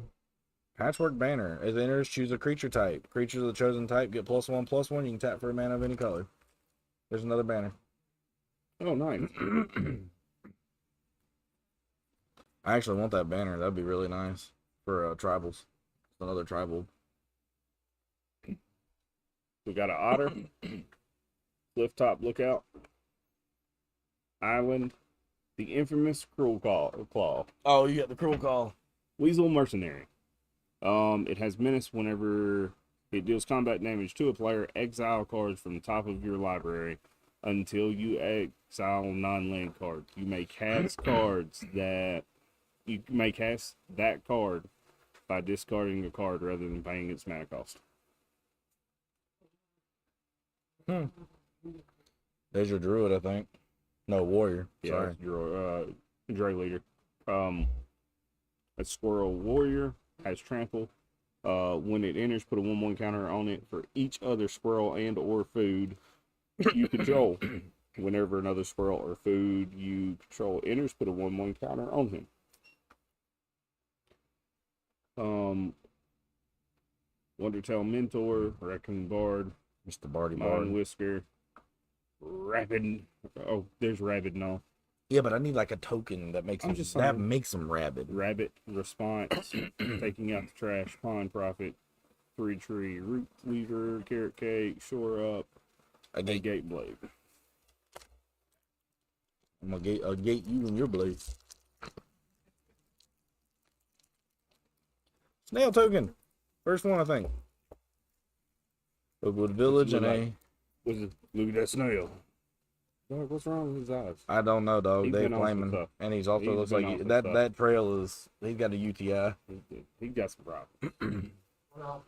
Patchwork Banner. As it enters, choose a creature type. Creatures of the chosen type get +1/+1. You can tap for a mana of any color. There's another banner. Oh, nice. I actually want that banner. That'd be really nice for tribals. Another tribal. We got an otter. Cliff top lookout. Island, the infamous Claw. Oh, you got the cruel call. Weasel Mercenary. It has menace whenever it deals combat damage to a player. Exile cards from the top of your library until you exile non-land cards. You may cast that card by discarding a card rather than paying its mana cost. There's your druid, I think. No, warrior. Sorry. Yeah, your Dre leader. A squirrel warrior has trample. When it enters, put a 1/1 counter on it for each other squirrel and or food you control. Whenever another squirrel or food you control enters, put a 1/1 counter on him. Wondertail Mentor, Raccoon Bard, Mr. Barty Mind Bard. Whisker, Rabid. Oh, there's Rabid now. Yeah, but I need like a token that makes I'm him just that saying. makes him rabid. Rabbit Response, Taking Out the Trash, Pawn Profit, Free Tree, Root Weaver, Carrot Cake, Shore Up, A a gate. Gate Blade. I'm gonna gate you and your blades. Snail token. First one, I think. Oakwood Village and a. Look at that snail. What's wrong with his eyes? I don't know, dog. He's They been on some flaming, stuff. and he's also He's looks been like on some that. stuff. That trail is. He's got a UTI. He got some problems. All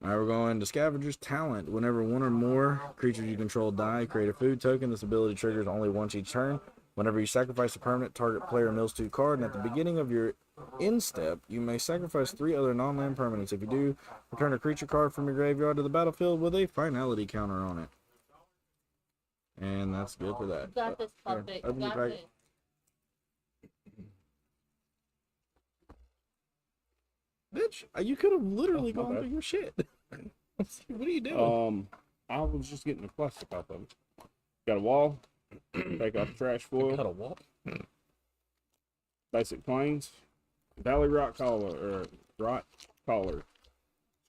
right, we're going to Scavenger's Talent. Whenever one or more creatures you control die, create a food token. This ability triggers only once each turn. Whenever you sacrifice a permanent, target player mills 2 cards, and at the beginning of your end step, you may sacrifice 3 other non-land permanents. If you do, return a creature card from your graveyard to the battlefield with a finality counter on it. And that's good for that. You got this, puppet. You open the got pack. this. Bitch, you could have literally Oh, my gone bad. through your shit. What are you doing? I was just getting the plastic off of it. Got a wall. Take off the trash foil. Got a wall. Basic planes. Valley Rock Collar.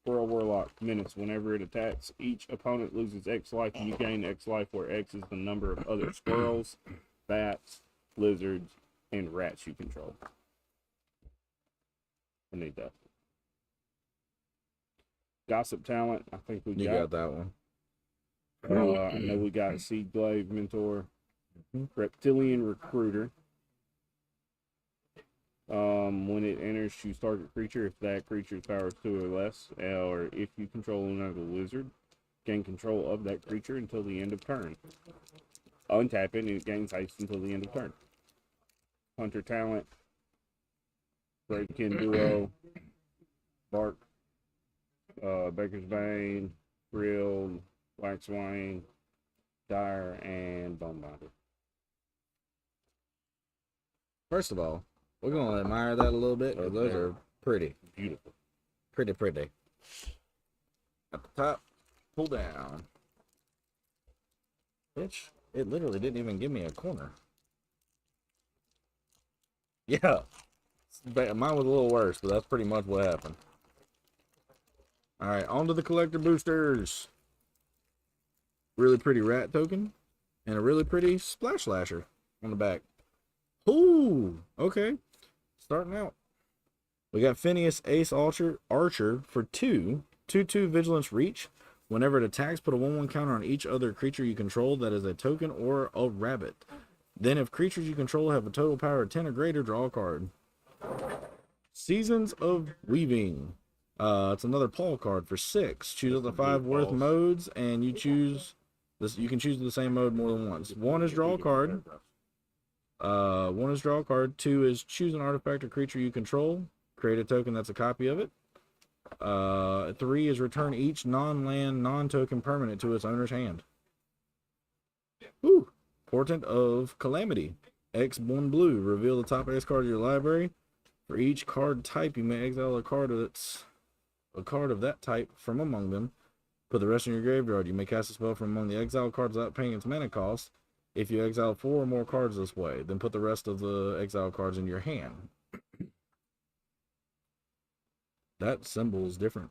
Squirrel Warlock. Menace. Whenever it attacks, each opponent loses X life and you gain X life, where X is the number of other squirrels, bats, lizards, and rats you control. I need that. Gossip Talent. I think we You got that one. I know we got Seed Glaive Mentor, Reptilian Recruiter. When it enters, choose target creature if that creature's power is 2 or less, or if you control another lizard, gain control of that creature until the end of turn. Untap it and it gains haste until the end of turn. Hunter Talent, Break-In Duo, Bark, Baker's Bane, Grill, Black Swain, Dire, and Bonebinder. First of all, we're gonna admire that a little bit because those are pretty, Beautiful. pretty. At the top, pull down. Bitch, it literally didn't even give me a corner. Yeah, mine was a little worse, but that's pretty much what happened. All right, on to the collector boosters. Really pretty rat token, and a really pretty splash slasher on the back. Ooh, okay. Starting out. We got Phineas Ace Archer for 2/2 Vigilance Reach. Whenever it attacks, put a 1/1 counter on each other creature you control that is a token or a rabbit. Then if creatures you control have a total power of 10 or greater, draw a card. Seasons of Weaving. It's another Paul card for 6. Choose up to 5 worth modes, and you choose this. You can choose the same mode more than once. 1 is draw a card. 1 is draw a card. 2 is choose an artifact or creature you control. Create a token that's a copy of it. 3 is return each non-land, non-token permanent to its owner's hand. Woo! Portent of Calamity. X1 blue. Reveal the top X card of your library. For each card type, you may exile a card of that type from among them. Put the rest in your graveyard. You may cast a spell from among the exiled cards without paying its mana cost. If you exile 4 or more cards this way, then put the rest of the exiled cards in your hand. That symbol is different.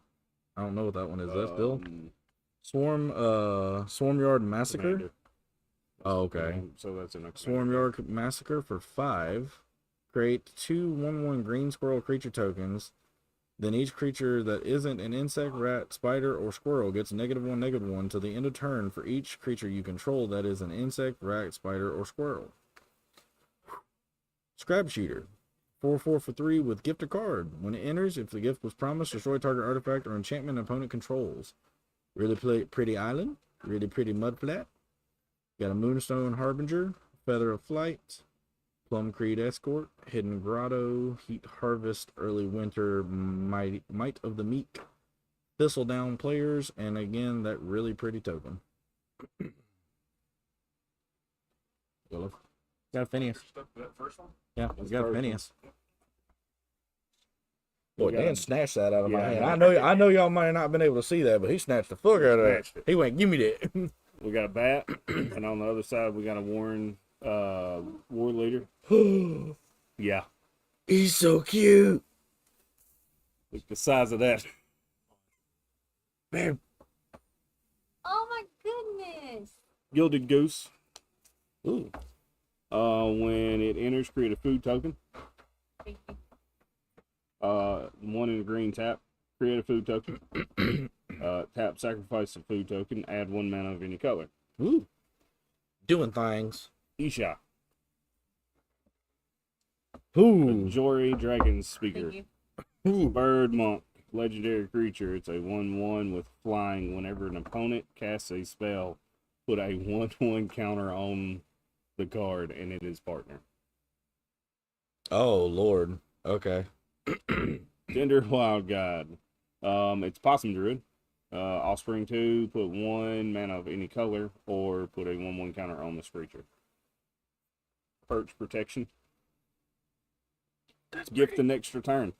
I don't know what that one is. That's Bill. Swarmyard Massacre. Commander. Oh, okay. So that's an Swarm Yard Massacre for 5. Create 2 1/1 green squirrel creature tokens. Then each creature that isn't an insect, rat, spider, or squirrel gets -1/-1 till the end of turn for each creature you control that is an insect, rat, spider, or squirrel. Scrap Shooter. 4/4 for 3 with gift a card. When it enters, if the gift was promised, destroy target artifact or enchantment opponent controls. Really pretty island. Really pretty mud flat. Got a Moonstone Harbinger. Feather of Flight. Plum Creed Escort, Hidden Grotto, Heat Harvest, Early Winter, Might of the Meek, Thistledown Players, and again, that really pretty token. Got a Phineas. That first one? Yeah, we got a Phineas. We Boy, got Dan a- snatched that out of my Yeah, hand. I know y'all might have not been able to see that, but he snatched the fuck out of Snatched that. it. He went, give me that. We got a bat, and on the other side we got a Warren war leader. Yeah, He's so cute. look the size of that. Man. Oh my goodness. Gilded Goose. Ooh. When it enters, create a food token. Thank you. 1 in a green tap. Create a food token. Tap, sacrifice a food token. Add 1 mana of any color. Ooh. Doing things. Isha. Ooh. Jory, Dragon Speaker. Thank you. Ooh. Bird Monk. Legendary creature. It's a 1/1 with flying. Whenever an opponent casts a spell, put a 1/1 counter on the card and it is partner. Oh, Lord. Okay. Tender Wild God. It's Possum Druid. Offspring 2, put 1 mana of any color, or put a 1/1 counter on this creature. Perch Protection. That's Gift an extra turn.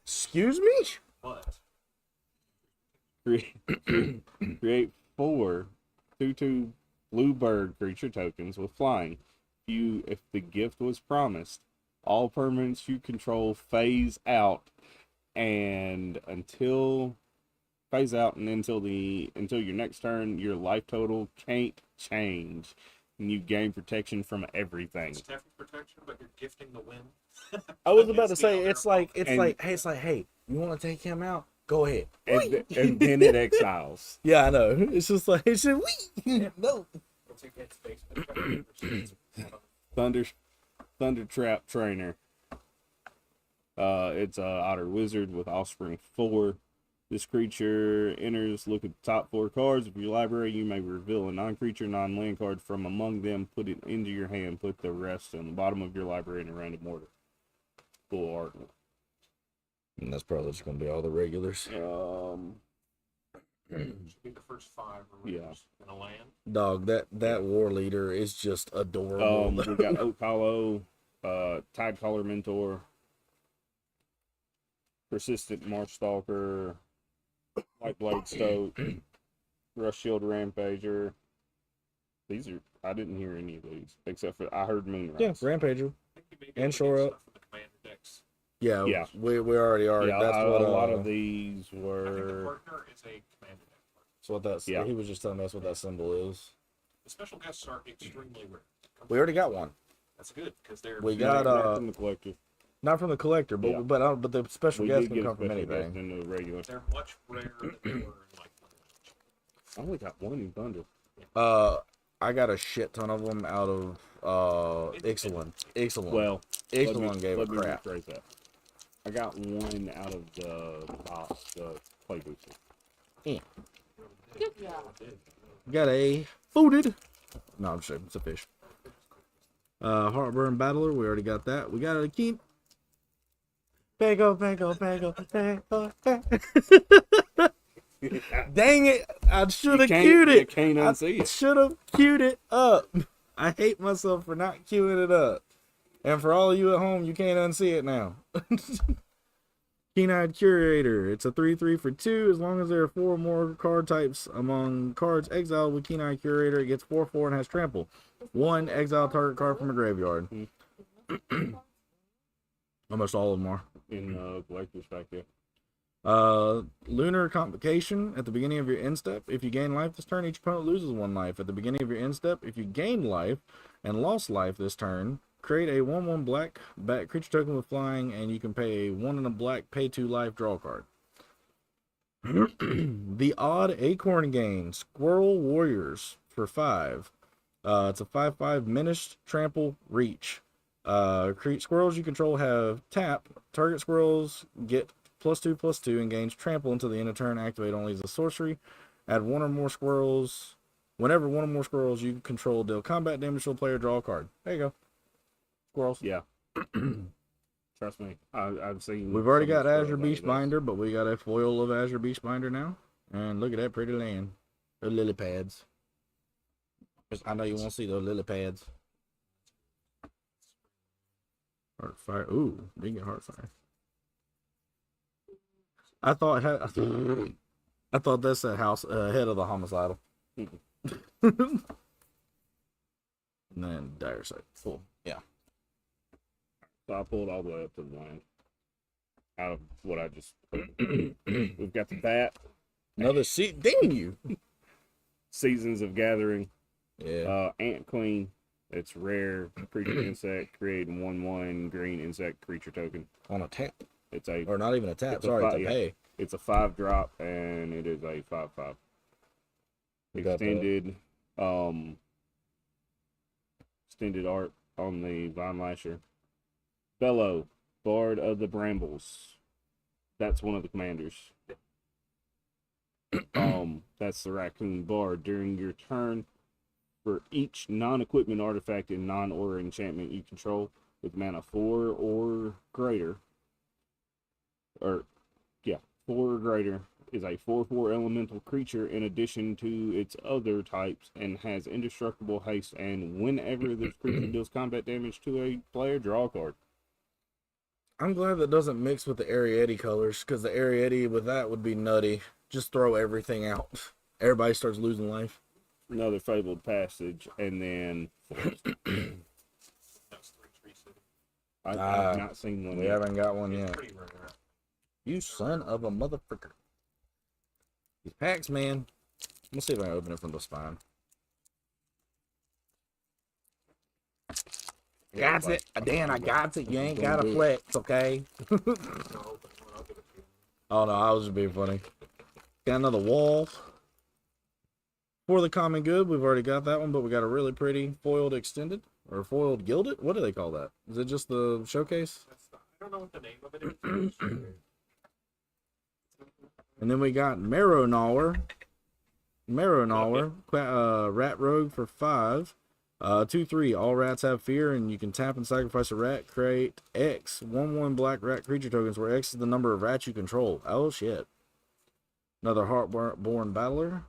Excuse me? But Create 4 2/2 blue bird creature tokens with flying. If the gift was promised, all permanents you control phase out and until your next turn, your life total can't change. And you gain protection from everything. it's definitely protection, but you're gifting the win. I was about to say, the it's other like, hey, you want to take him out? Go ahead. And then it exiles. Yeah, I know. It's just like, it's just, no. It's a get space, but it's Thunder Trap Trainer. It's a Otter Wizard with Offspring 4. This creature enters, look at the top 4 cards of your library. You may reveal a non-creature, non-land card from among them, put it into your hand, put the rest on the bottom of your library in a random order. Full art. And that's probably just going to be all the regulars. should be the first 5 reviews in a land. Dog, that war leader is just adorable. We got Oak Hollow, Tide Caller Mentor, Persistent Marsh Stalker, White Blade Stoke, Rush Shield Rampager. I didn't hear any of these, except for I heard Moonrise. Yeah, Rampager. I think you may be And able to shore get up. stuff from the commander decks. Yeah, Yeah. we already are. Yeah, That's a what lot of these I think the were. partner is a commander deck. That's what that's. Yeah. He was just telling us what that symbol is. The special guests are extremely rare. We already got one. That's good because they're We got Not from the collector. not from the collector, but Yeah. but the special We guest did can get a come from special guest anything. in the regular. they're much rarer than they were in like I only got one in Thunder. I got a shit ton of them out of Ixalan. Well, Ixalan gave a let me crap. rephrase that. I got one out of the box, the play booster. Good job. Got a fooded. No, I'm just joking. It's a fish. Heartburn Battler. We already got that. We got a keep. Pango. Dang it! I should have queued You it. can't unsee it. Should have queued it up. I hate myself for not queuing it up. And for all of you at home, you can't unsee it now. Keen-Eyed Curator. It's a 3/3 for 2. As long as there are 4 or more card types among cards exiled with Keen-Eyed Curator, it gets 4/4 and has trample. 1 exile target card from a graveyard. Almost all of them are. In collector's back there. Lunar Convocation at the beginning of your end step. If you gain life this turn, each opponent loses 1 life. At the beginning of your end step, if you gain life and lost life this turn, create a 1/1 black bat creature token with flying, and you can pay a 1 and a black, pay 2 life, draw a card. The Odd Acorn Game, Squirrel Warriors for 5. It's a 5/5 Menaced Trample Reach. Squirrels you control have tap. Target squirrels get +2/+2 and gains trample until the end of turn. Activate only as a sorcery. Add 1 or more squirrels. Whenever 1 or more squirrels you control deal combat damage to a player, draw a card. There you go. Squirrels. Yeah. Trust me, I've seen. We've already some got squirrels Azure out of Beast this. Binder, but we got a foil of Azure Beast Binder now. And look at that pretty land. The lily pads. I know you want to see those lily pads. Heartfire. Ooh, didn't get Heartfire. I thought that said house head of the homicidal. And then dire sight. Cool. Yeah. So I pulled all the way up to the land. Out of what I just we've got the bat, Another seat. Damn you. Seasons of Gathering, Yeah. Ant Queen. It's rare creature insect, create 1/1 green insect creature token. On a tap. It's a Or not even a tap. It's a Sorry, it's a yeah. pay. It's a 5-drop and it is a 5/5. We got Extended extended art on the Vine Lasher. Bellow, Bard of the Brambles. That's one of the commanders. That's the Raccoon Bard. During your turn, for each non-equipment artifact and non-aura enchantment you control with mana 4 or greater, 4 or greater, is a 4/4 elemental creature in addition to its other types and has indestructible haste, and whenever this creature deals combat damage to a player, draw a card. I'm glad that doesn't mix with the Arietti colors, because the Arietti with that would be nutty. Just throw everything out. Everybody starts losing life. Another Fabled Passage, and then That's 3/3 city. I've not seen one We yet. haven't got one It's yet. pretty rare. You son of a motherfucker. These packs, man. Let's see if I can open it from the spine. Got it. Dan, I got it. You ain't got to flex, okay? No, but I'll give it to you. Oh, no, I was just being funny. Got another wall. For the common good, we've already got that one, but we got a really pretty foiled extended. Or foiled gilded? What do they call that? Is it just the showcase? I don't know what the name of it is. And then we got Marrow Gnawer. Rat Rogue for 5. 2/3. All rats have fear, and you can tap and sacrifice a rat. Create X 1/1 black rat creature tokens, where X is the number of rats you control. Oh shit. Another Heartborn Battler.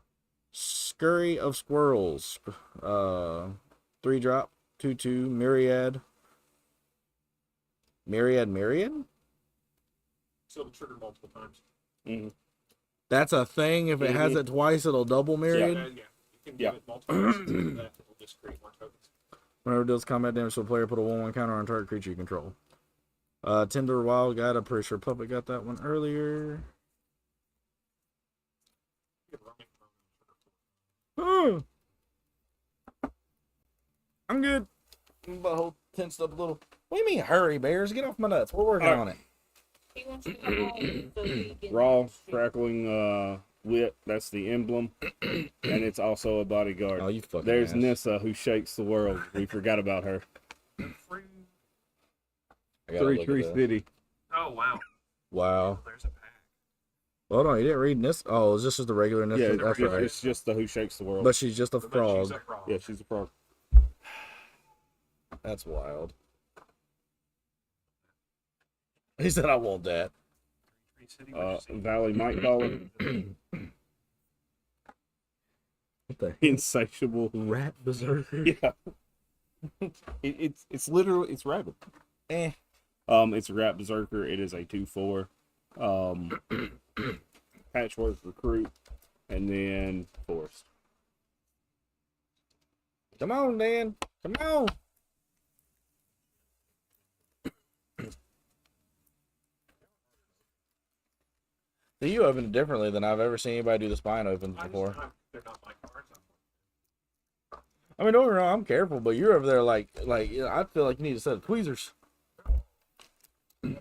Scurry of Squirrels. 3-drop. 2/2. Myriad. So it'll trigger multiple times. Mm-hmm. That's a thing. If it has it twice, it'll double Myriad. Yeah, you can give it multiple times. And that it'll just create more tokens. Whenever it deals combat damage to a player, put a 1/1 counter on target creature you control. Tender Wild Guide. I'm pretty sure Puppet got that one earlier. You can run it from I'm good. My whole tensed up a little. What do you mean, hurry, Bears? Get off my nuts. We're working on it. He wants to come home so he can Raw, Crackling Wit, that's the emblem. And it's also a bodyguard. Oh, you fucking There's ass. Nissa, who shakes the world. We forgot about her. free. I gotta look at 3/3 that. City. Oh, wow. Wow. There's a pack. Hold on, you didn't read this? Oh, is this just the regular Nissa? Yeah, That's it's, right. it's just the Who Shakes the World. But she's just a But frog. she's a frog. Yeah, she's a frog. That's wild. He said, I want that. 3/3 city, what you see? Valley Nightcaller. What the Insatiable. rat berserker? Yeah. It's literally, it's rabbit. Eh. It's a Rat Berserker. It is a 2/4. Patchwork Recruit, and then Forest. Come on, Dan. Come on. So you open it differently than I've ever seen anybody do the spine opens before. They're not my cards. I mean, don't get me wrong, I'm careful, but you're over there like you know, I feel like you need a set of tweezers. You're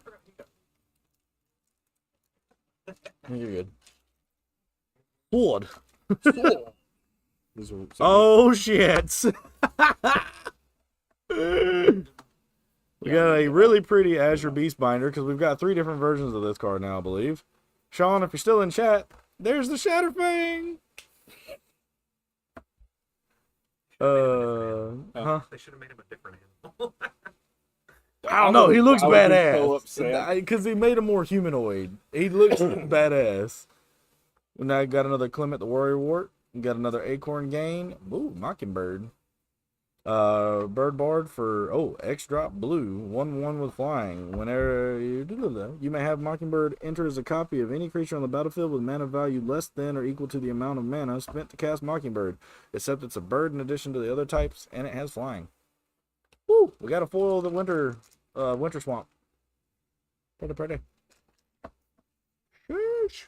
good. Sword. These are Oh shit. We got a really pretty Azure Beast binder because we've got 3 different versions of this card now, I believe. Sean, if you're still in chat, there's the Shatterfang. Huh? They should have made him a different animal. I don't know. He looks I would be so badass upset. because he made him more humanoid. He looks badass. We now got another Clement the Warrior Wart. We got another Acorn Gain. Ooh, Mockingbird. Bird Bard for X drop blue 1/1 with flying. Whenever you may have Mockingbird enter as a copy of any creature on the battlefield with mana value less than or equal to the amount of mana spent to cast Mockingbird, except it's a bird in addition to the other types, and it has flying. Woo! We got a foil of the winter swamp. Pretty. Sheesh.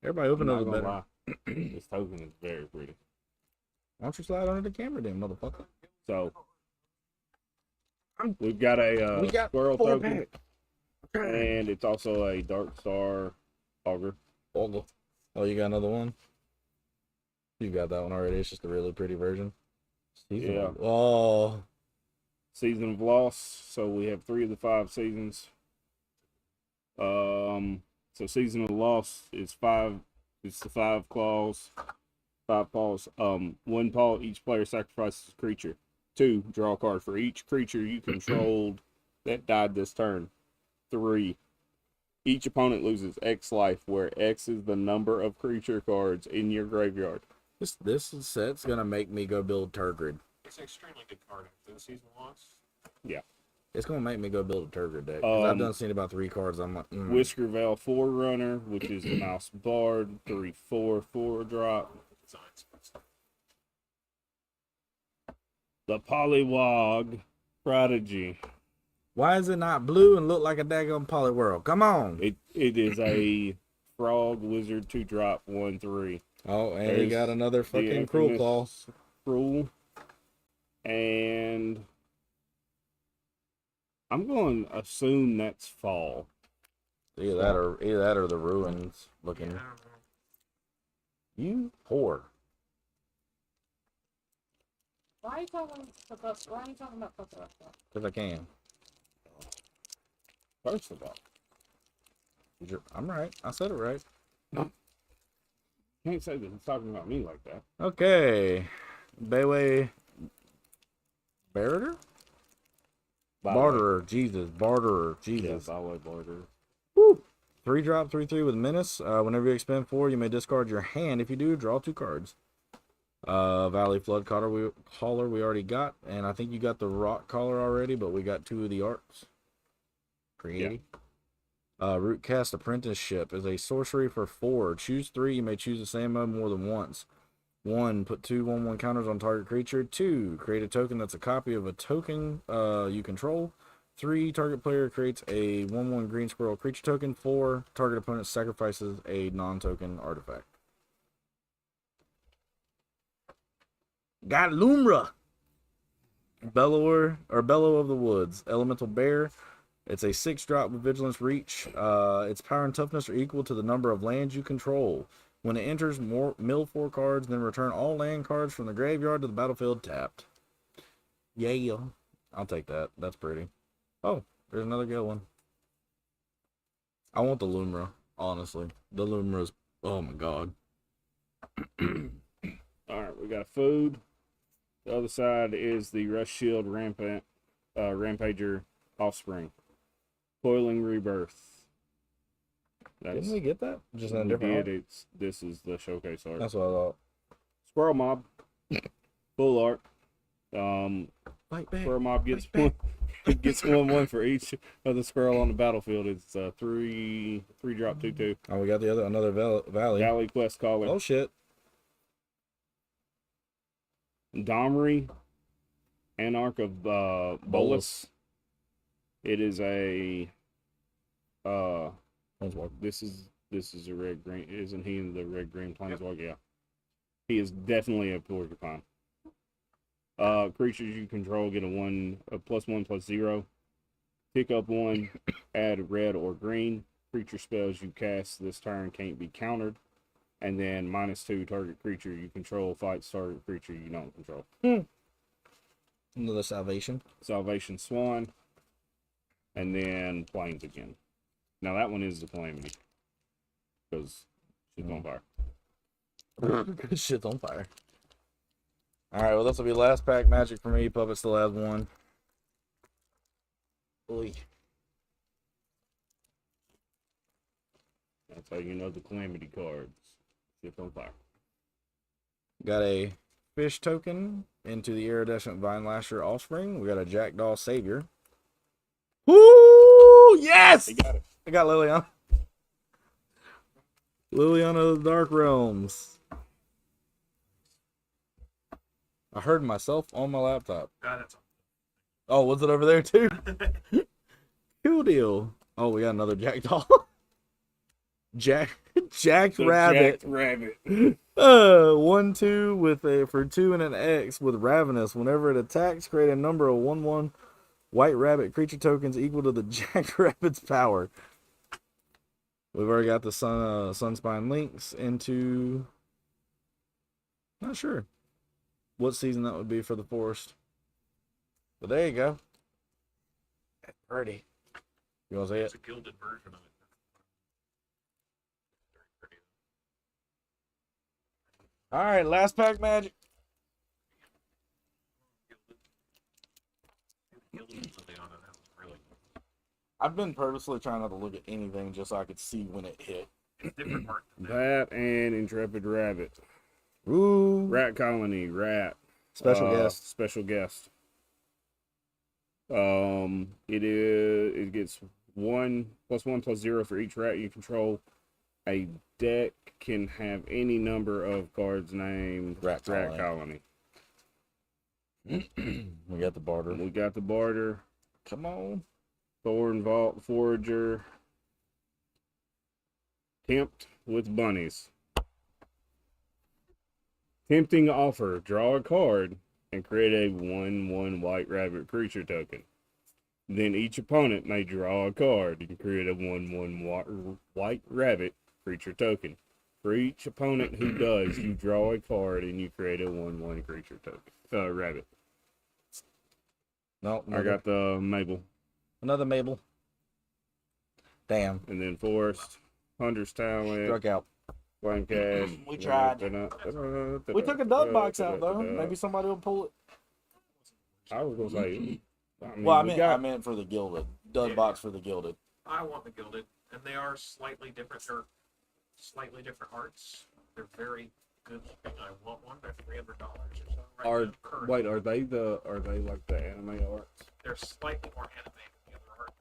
Everybody I'm open not those gonna better. lie. This token is very pretty. Why don't you slide under the camera then, motherfucker? So we've got a We got squirrel 4 token, pack. and it's also a Dark Star Augur. Oh, you got another one? You got that one already. It's just a really pretty version. Yeah. Oh. Season of Loss. So we have 3 of the 5 seasons. So Season of Loss is 5. It's the 5 claws, 5 paws. 1 paw. Each player sacrifices a creature. 2, draw a card for each creature you controlled that died this turn. 3, each opponent loses X life, where X is the number of creature cards in your graveyard. This set's gonna make me go build Turgid. It's an extremely good card after the season loss. It's gonna make me go build a Turgid deck. 'Cause I've done seen about 3 cards. I'm like, Whisker Veil Forerunner, which is the Mouse Bard, 3/4 4-drop. Designs. The Polywog Prodigy. why is it not blue and look like a daggone Poliwhirl? Come on. It is a Frog Wizard 2-drop 1/3. Oh, and he There's got another The fucking Cruel Claw. infamous Cruel. And I'm going to assume that's fall. Either that or the ruins looking. Yeah, I don't know. You whore. Why are you talking about fuck? Because I can. First of all, I'm right. I said it right. can't say that he's talking about me like that. Okay. Bayway. Barter? Barterer. Jesus. Barterer. Jesus. Yes, I'll Barter. Woo. 3-drop, 3/3 with Menace. Whenever you expend 4, you may discard your hand. If you do, draw 2 cards. Valley Flood Caller we already got. And I think you got the Rock Caller already, but we got 2 of the arts. Creative. Rootcast Apprenticeship is a sorcery for 4. Choose 3. You may choose the same mode more than once. 1. Put 2 1/1 counters on target creature. 2. Create a token that's a copy of a token you control. 3. Target player creates a 1/1 green squirrel creature token. 4. Target opponent sacrifices a non-token artifact. Got Lumra. Bellow of the Woods. Elemental Bear. It's a 6-drop with Vigilance Reach. Its power and toughness are equal to the number of lands you control. When it enters, mill 4 cards, then return all land cards from the graveyard to the battlefield tapped. Yeah. I'll take that. That's pretty. Oh, there's another good one. I want the Lumra, honestly. The Lumra's, oh my god. Alright, we got food. The other side is the Rush Shield Rampager Offspring. Coiling Rebirth. Didn't we get that? Just in a we different did. This is the showcase art. That's what I thought. Squirrel Mob. Full art. Fight back. Squirrel Mob gets Fight one. Gets 1/1 for each of the squirrel on the battlefield. It's 3-drop 2/2. Oh, we got another Valley. Valley Quest Caller. Oh shit. Domri, Anarch of Bolus. It is a Let's walk. this is This is a red green. Isn't he in the red green planeswalker? Yeah. He is definitely a porcupine. Creatures you control get a +1/+0. Pick up one, add red or green. Creature spells you cast this turn can't be countered. And then -2 target creature you control fights target creature you don't control. Another salvation. Salvation Swan. And then Plains again. Now that one is the Calamity. Because she's on fire. Shit's on fire. Alright, well, this will be last pack magic for me. Puppet still has one. Oy. That's how you know the Calamity cards. Shit's on fire. Got a fish token into the iridescent vine lasher offspring. We got a jackdaw savior. Woo! Yes! He got it. I got Liliana. Liliana of the Dark Realms. I heard myself on my laptop. That's Oh, was it over there too? Cool deal. Oh, we got another jackdaw. Jack The Rabbit. Jacked Rabbit. 1/2 with a for 2 and an X with Ravenous. Whenever it attacks, create a number of 1/1 white rabbit creature tokens equal to the Jack Rabbit's power. We've already got the Sunspine links into. Not sure what season that would be for the forest. But there you go. That's pretty. You want to see it's it? a gilded version of it. Very pretty. All right, last pack magic. Gilded Liliana, that was really I've been purposely trying not to look at anything just so I could see when it hit. it's different art than that. That and Intrepid Rabbit. Ooh. Rat Colony, Rat. Special guest. Special guest. It gets 1+1/+0 for each rat you control. A deck can have any number of cards named Rat Colony. We got the barter. We got the Barter, Come on. Thorn Vault Forager, Tempt with Bunnies. Tempting offer, draw a card and create a 1/1 white rabbit creature token. Then each opponent may draw a card and create a 1/1 white rabbit creature token. For each opponent who does, you draw a card and you create a 1/1 creature token. Rabbit. No, I got the Mabel. another Mabel. Damn. And then Forest, Hunter's Talent, Struck out. Flame Cash. We tried. We took a dud box out though. Maybe somebody will pull it. I was gonna say. Well, I we meant got- I meant for the gilded. Dud Yeah. box for the gilded. I want the gilded, and they are slightly different. They're slightly different arts. They're very good looking. I want one. They're $300 or so. Right now, currently. are they like the anime arts? They're slightly more anime than the other art.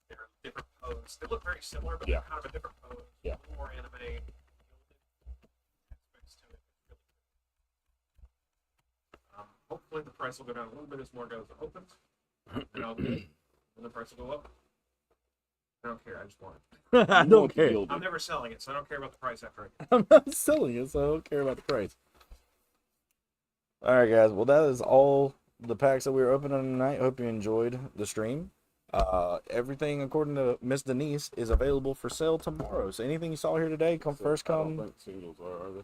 They're a different pose. They look very similar, but Yeah. they're kind of a different pose. Yeah. More anime aspects to it. Hopefully the price will go down a little bit as more goes opens. And I'll get it. And the price will go up. I don't care. I just want it. I You don't want the care. gilded. I'm never selling it, so I don't care about the price after I get it. I'm not selling it, so I don't care about the price. All right, guys. Well, that is all the packs that we were opening tonight. Hope you enjoyed the stream. Everything, according to Miss Denise, is available for sale tomorrow. So anything you saw here today, come first I don't come. think singles are they?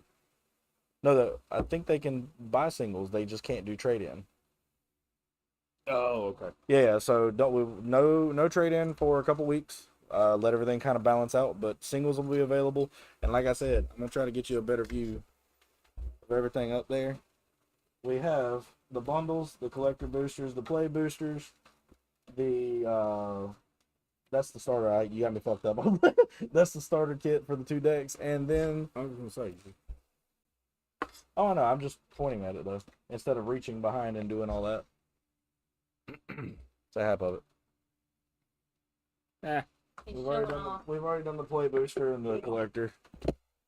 No, I think they can buy singles. They just can't do trade in. Oh, okay. Yeah, so no trade in for a couple weeks. Let everything kind of balance out, but singles will be available. And like I said, I'm gonna try to get you a better view of everything up there. We have the bundles, the collector boosters, the play boosters, the that's the starter. You got me fucked up. That's the starter kit for the 2 decks, and then I was gonna say. oh no, I'm just pointing at it though instead of reaching behind and doing all that. It's a half of it. He's We've already showing done off. we've already done the play booster and the collector.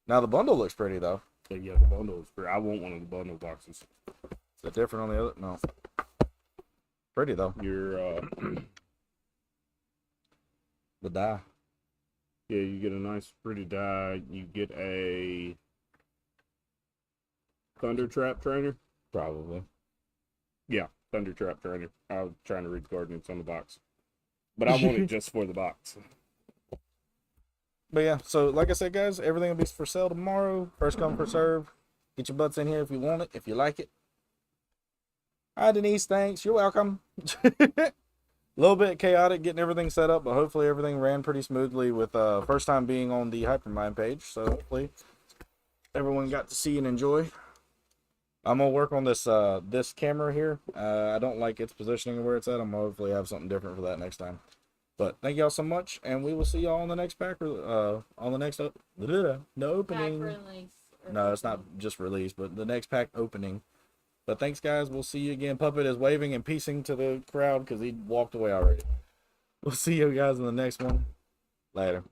Now the bundle looks pretty though. Yeah, the bundle is great. I want one of the bundle boxes. Is it different on the other? No. Pretty though. Your The die. Yeah, you get a nice pretty die. You get a Thunder Trap trainer. Probably. Yeah, Thunder Trap trainer. I was trying to read the coordinates on the box, but I want it just for the box. But yeah, so like I said, guys, everything will be for sale tomorrow. First come, first serve. Get your butts in here if you want it, if you like it. Hi, Denise. Thanks. You're welcome. A little bit chaotic getting everything set up, but hopefully everything ran pretty smoothly with first time being on the Hypermind page. So hopefully everyone got to see and enjoy. I'm gonna work on this this camera here. I don't like its positioning and where it's at. I'm gonna hopefully have something different for that next time. But thank y'all so much, and we will see y'all on the next pack. On the next the opening. Pack release. No, it's not just release, but the next pack opening. But thanks, guys. We'll see you again. Puppet is waving and peacing to the crowd because he walked away already. We'll see you guys in the next one. Later.